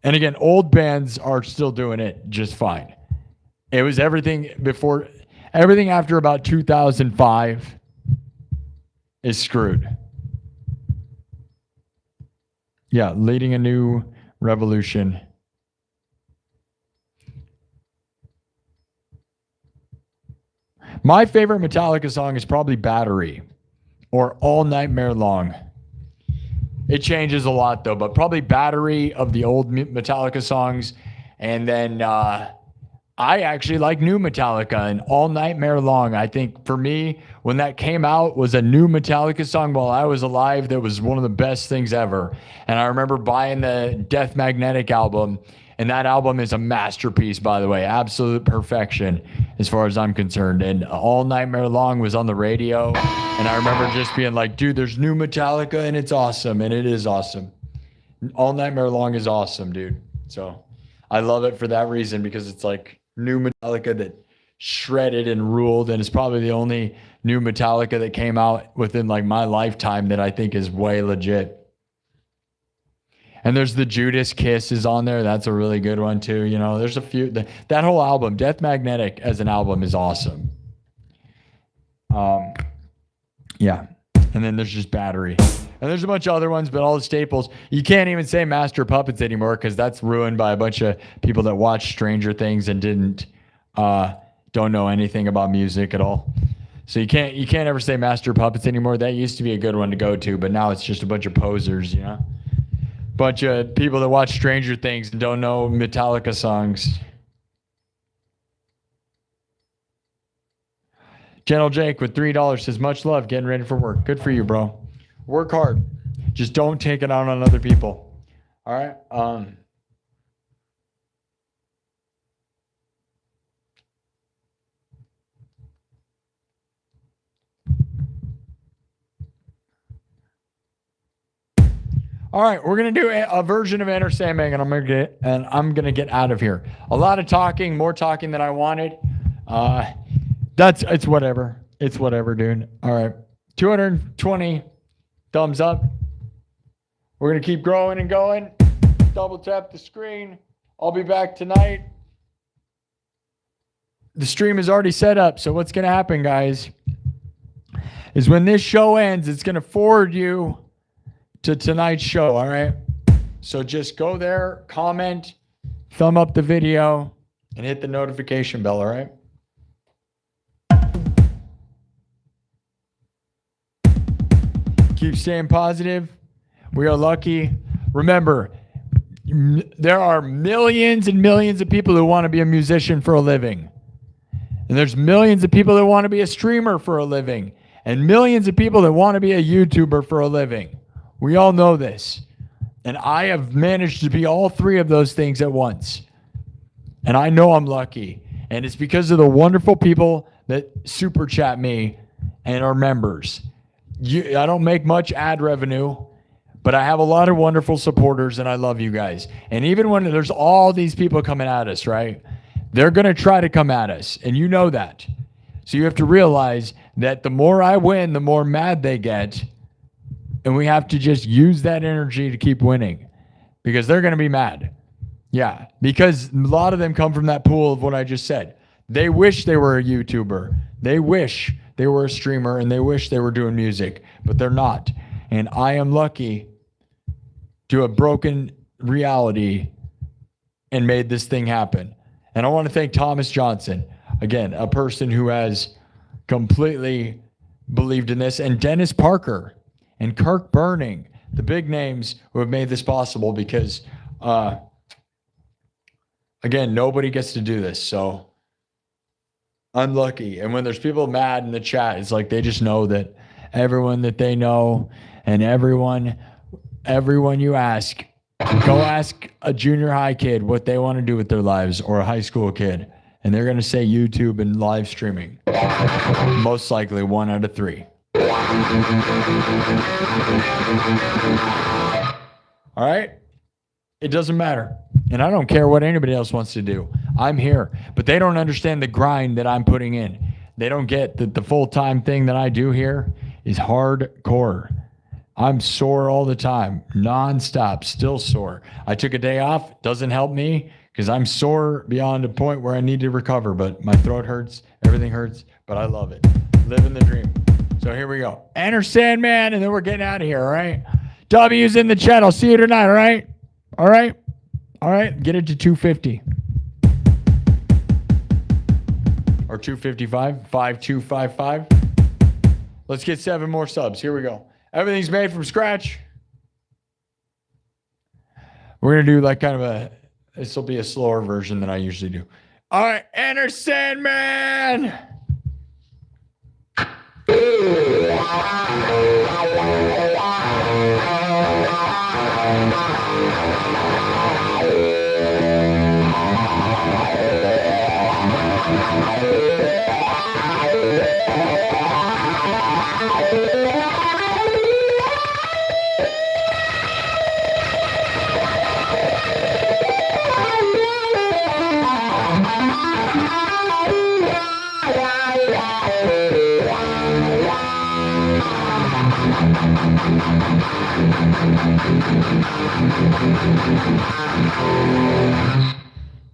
And again, old bands are still doing it just fine. It was everything after about 2005 is screwed. Yeah, leading a new revolution. My favorite Metallica song is probably Battery or All Nightmare Long. It changes a lot though, but probably Battery of the old Metallica songs. And then I actually like new Metallica and All Nightmare Long. I think for me, when that came out, was a new Metallica song while I was alive that was one of the best things ever. And I remember buying the Death Magnetic album. And that album is a masterpiece, by the way. Absolute perfection as far as I'm concerned. And All Nightmare Long was on the radio. And I remember just being like, dude, there's new Metallica and it's awesome. And it is awesome. All Nightmare Long is awesome, dude. So I love it for that reason, because it's like new Metallica that shredded and ruled. And it's probably the only new Metallica that came out within like my lifetime that I think is way legit. And there's the Judas Kiss is on there. That's a really good one too. You know, there's a few. That whole album, Death Magnetic as an album, is awesome. Yeah. And then there's just Battery. And there's a bunch of other ones, but all the staples. You can't even say Master Puppets anymore because that's ruined by a bunch of people that watch Stranger Things and don't know anything about music at all. So you can't ever say Master Puppets anymore. That used to be a good one to go to, but now it's just a bunch of posers, you know? Bunch of people that watch Stranger Things and don't know Metallica songs. Gentle Jake with $3 says, much love, getting ready for work. Good for you, bro. Work hard. Just don't take it out on other people. All right. All right, we're gonna do a version of Enter Sandbag, and I'm gonna get out of here. A lot of talking, more talking than I wanted. It's whatever. It's whatever, dude. All right, 220 thumbs up. We're gonna keep growing and going. Double tap the screen. I'll be back tonight. The stream is already set up, so what's gonna happen, guys, is when this show ends, it's gonna forward you to tonight's show, all right? So just go there, comment, thumb up the video, and hit the notification bell, all right? Keep staying positive. We are lucky. Remember, there are millions and millions of people who want to be a musician for a living. And there's millions of people that want to be a streamer for a living. And millions of people that want to be a YouTuber for a living. We all know this. And I have managed to be all three of those things at once. And I know I'm lucky. And it's because of the wonderful people that super chat me and are members. I don't make much ad revenue, but I have a lot of wonderful supporters and I love you guys. And even when there's all these people coming at us, right? They're going to try to come at us, and you know that. So you have to realize that the more I win, the more mad they get, and we have to just use that energy to keep winning because they're going to be mad. Yeah, because a lot of them come from that pool of what I just said. They wish they were a YouTuber. They wish they were a streamer, and they wish they were doing music, but they're not. And I am lucky to have broken reality and made this thing happen. And I want to thank Thomas Johnston, again, a person who has completely believed in this, and Dennis Parker and Kirk Burning, the big names who have made this possible because, again, nobody gets to do this. So I'm lucky. And when there's people mad in the chat, it's like they just know that everyone that they know and everyone you ask, go ask a junior high kid what they want to do with their lives, or a high school kid, and they're going to say YouTube and live streaming. Most likely 1 out of 3. All right? It doesn't matter. And I don't care what anybody else wants to do. I'm here. But they don't understand the grind that I'm putting in. They don't get that the full-time thing that I do here is hardcore. I'm sore all the time, nonstop, still sore. I took a day off. Doesn't help me because I'm sore beyond a point where I need to recover. But my throat hurts. Everything hurts. But I love it. Living the dream. So here we go. Enter Sandman, and then we're getting out of here, all right? W's in the chat. I'll see you tonight, all right? All right? All right. Get it to 250. Or 255. 5255. Let's get 7 more subs. Here we go. Everything's made from scratch. We're going to do like kind of this will be a slower version than I usually do. All right, enter Sandman.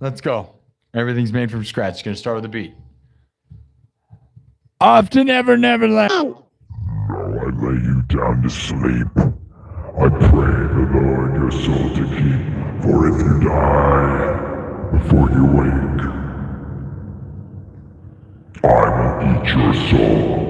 Let's go. Everything's made from scratch. It's going to start with a beat. Off to Never Neverland. Now I lay you down to sleep. I pray the Lord your soul to keep. For if you die before you wake, I will eat your soul.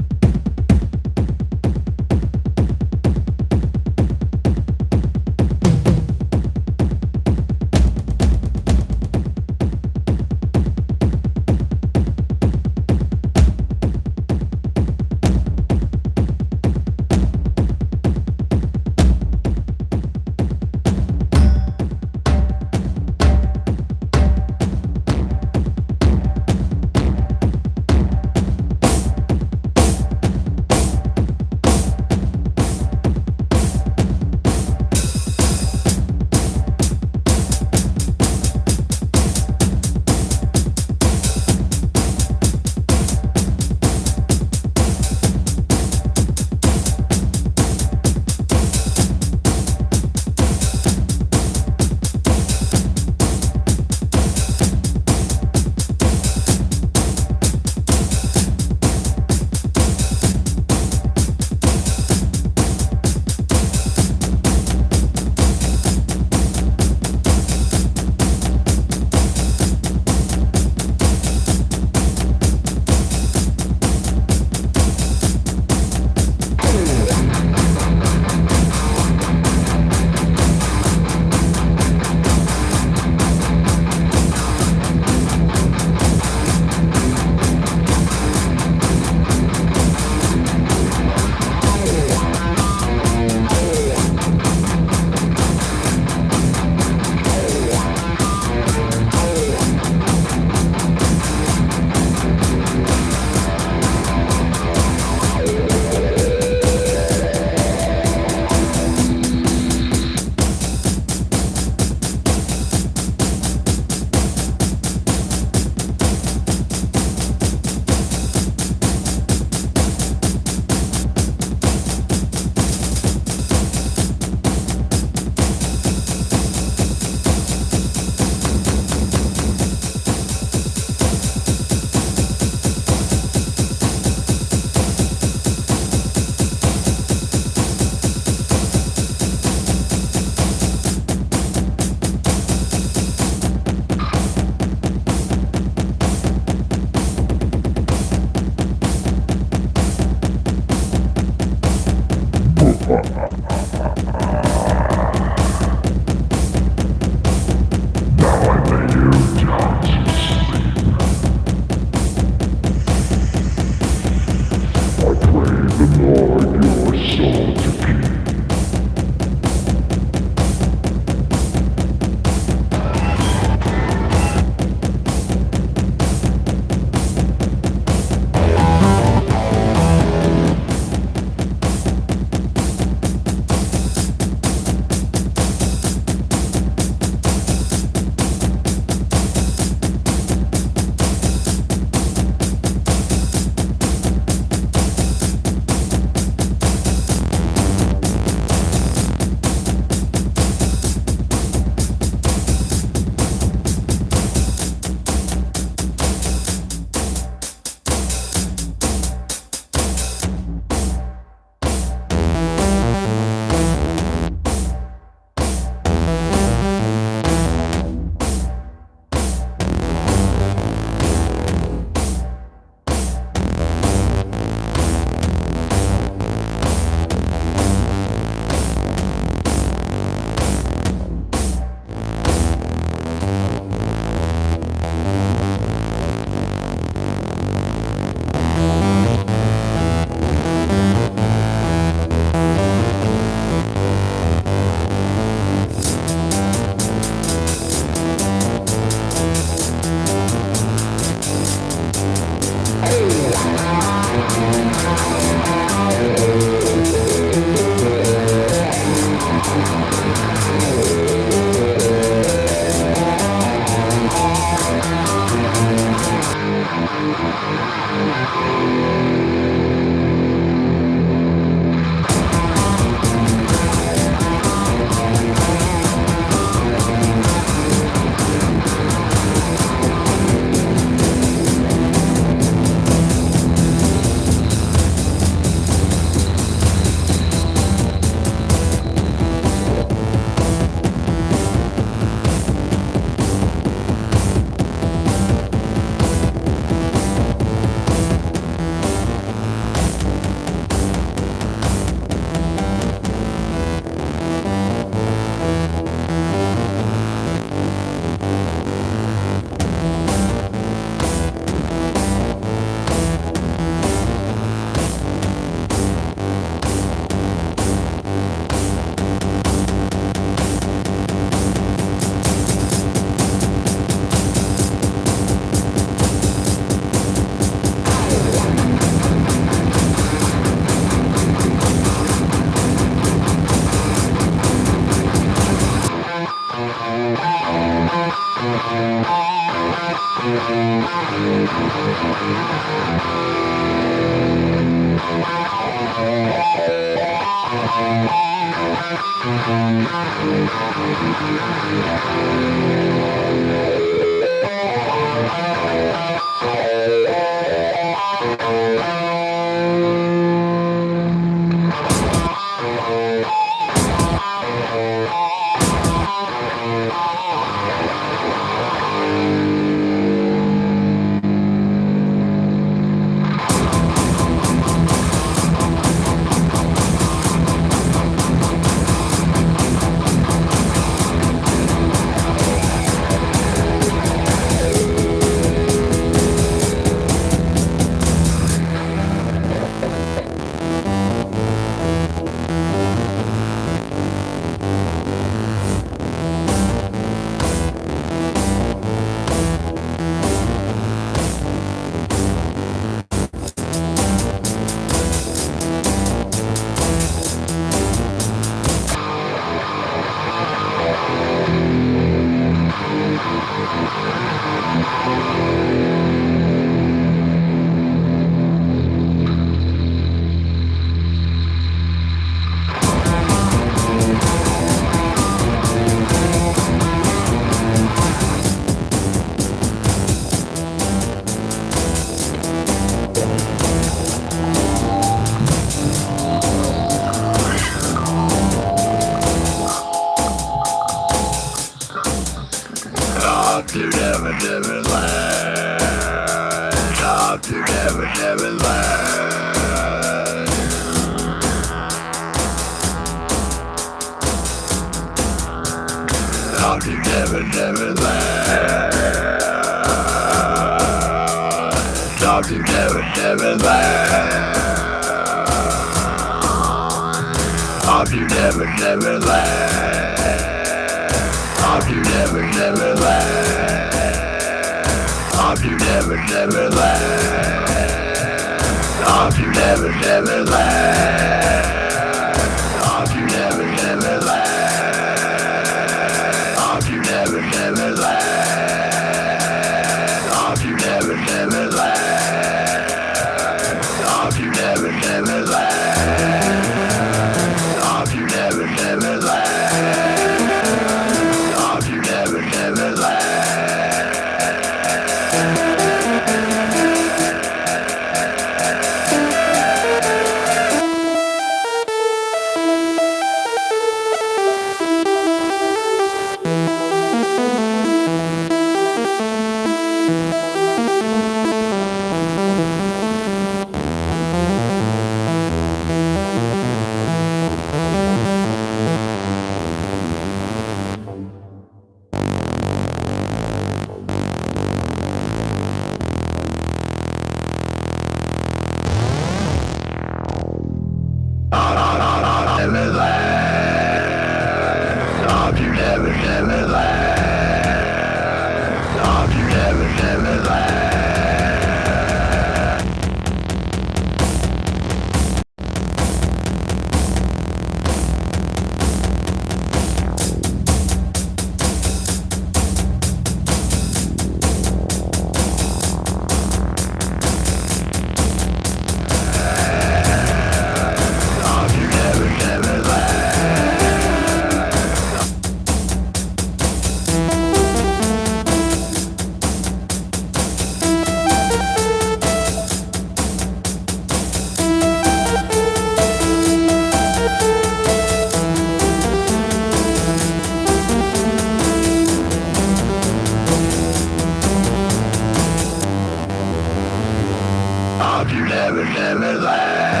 you never, never left.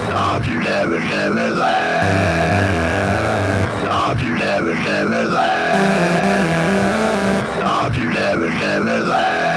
Stop, you never, never left. Stop, you never, never left. Stop, you never, never left.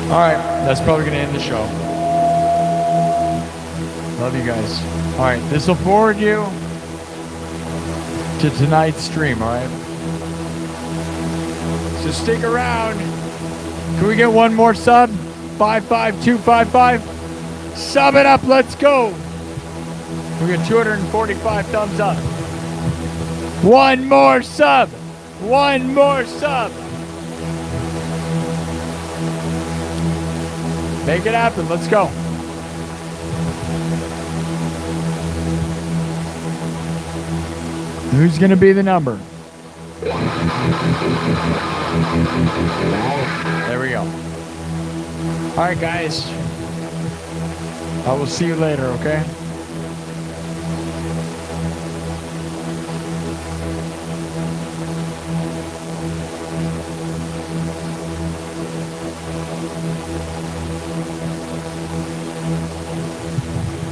All right, that's probably gonna end the show. Love you guys. All right, this will forward you to tonight's stream, all right? So stick around. Can we get one more sub? 55255. Sub it up, let's go. We got 245 thumbs up. One more sub. One more sub. Make it happen. Let's go. Who's going to be the number? There we go. All right, guys. I will see you later, okay?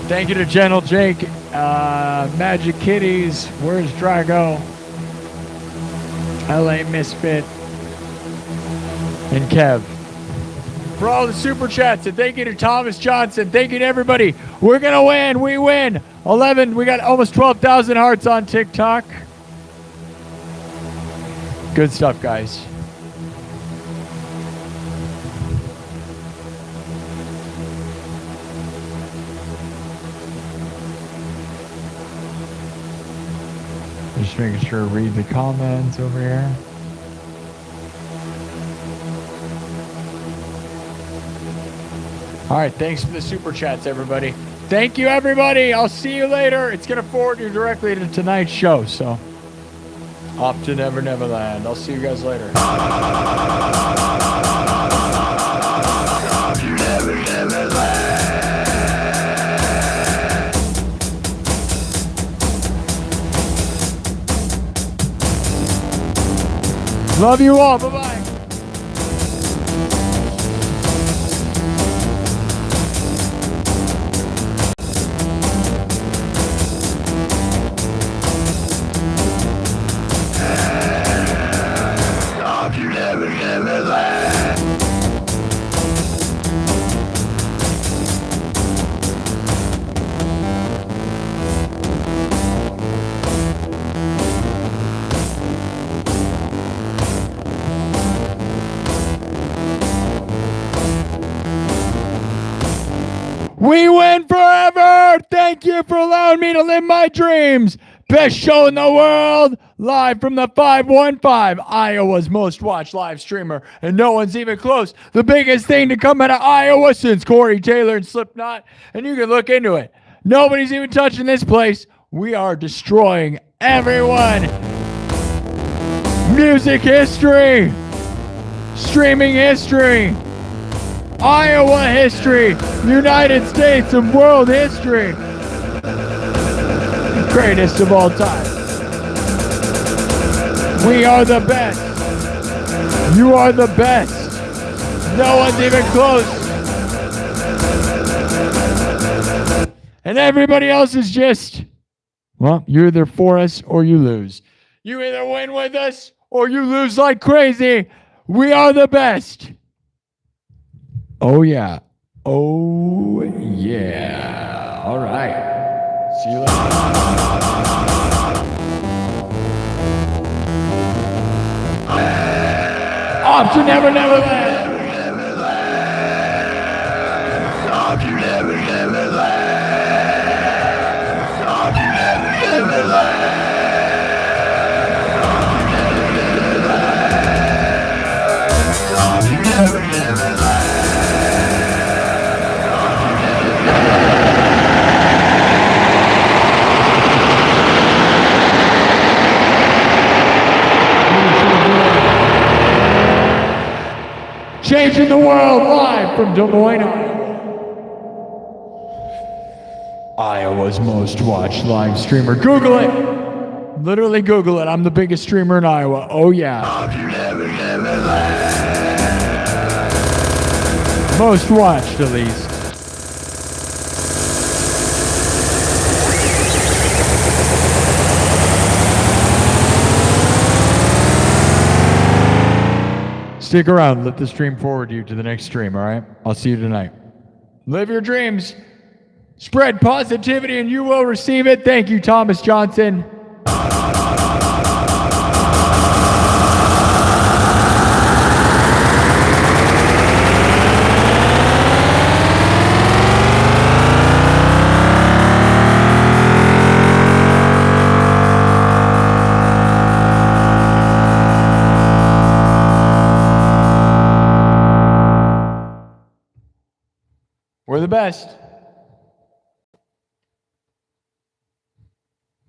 Thank you to Gentle Jake, Magic Kitties, Where's Drago, LA Misfit, and Kev for all the super chats. And thank you to Thomas Johnston. Thank you to everybody. We're going to win. We win. 11. We got almost 12,000 hearts on TikTok. Good stuff, guys. Just making sure to read the comments over here. All right, thanks for the super chats, everybody. Thank you, everybody. I'll see you later. It's going to forward you directly to tonight's show, so off to Never Neverland. I'll see you guys later. Love you all. Bye-bye. We win forever! Thank you for allowing me to live my dreams. Best show in the world, live from the 515, Iowa's most watched live streamer, and no one's even close. The biggest thing to come out of Iowa since Corey Taylor and Slipknot, and you can look into it. Nobody's even touching this place. We are destroying everyone. Music history, streaming history, Iowa history, United States and world history. Greatest of all time. We are the best. You are the best. No one's even close. And everybody else is just, well, you're either for us or you lose. You either win with us or you lose like crazy. We are the best. Oh, yeah. Oh, yeah. All right. See you later. Off to Never Neverland. Off to Never Neverland. Off to Never Neverland. Off to Never Neverland. Changing the world live from Des Moines, Iowa's most watched live streamer. Google it. Literally Google it. I'm the biggest streamer in Iowa. Oh yeah. Most watched, at least. Stick around. Let the stream forward you to the next stream, all right? I'll see you tonight. Live your dreams. Spread positivity and you will receive it. Thank you, Thomas Johnston. We're the best.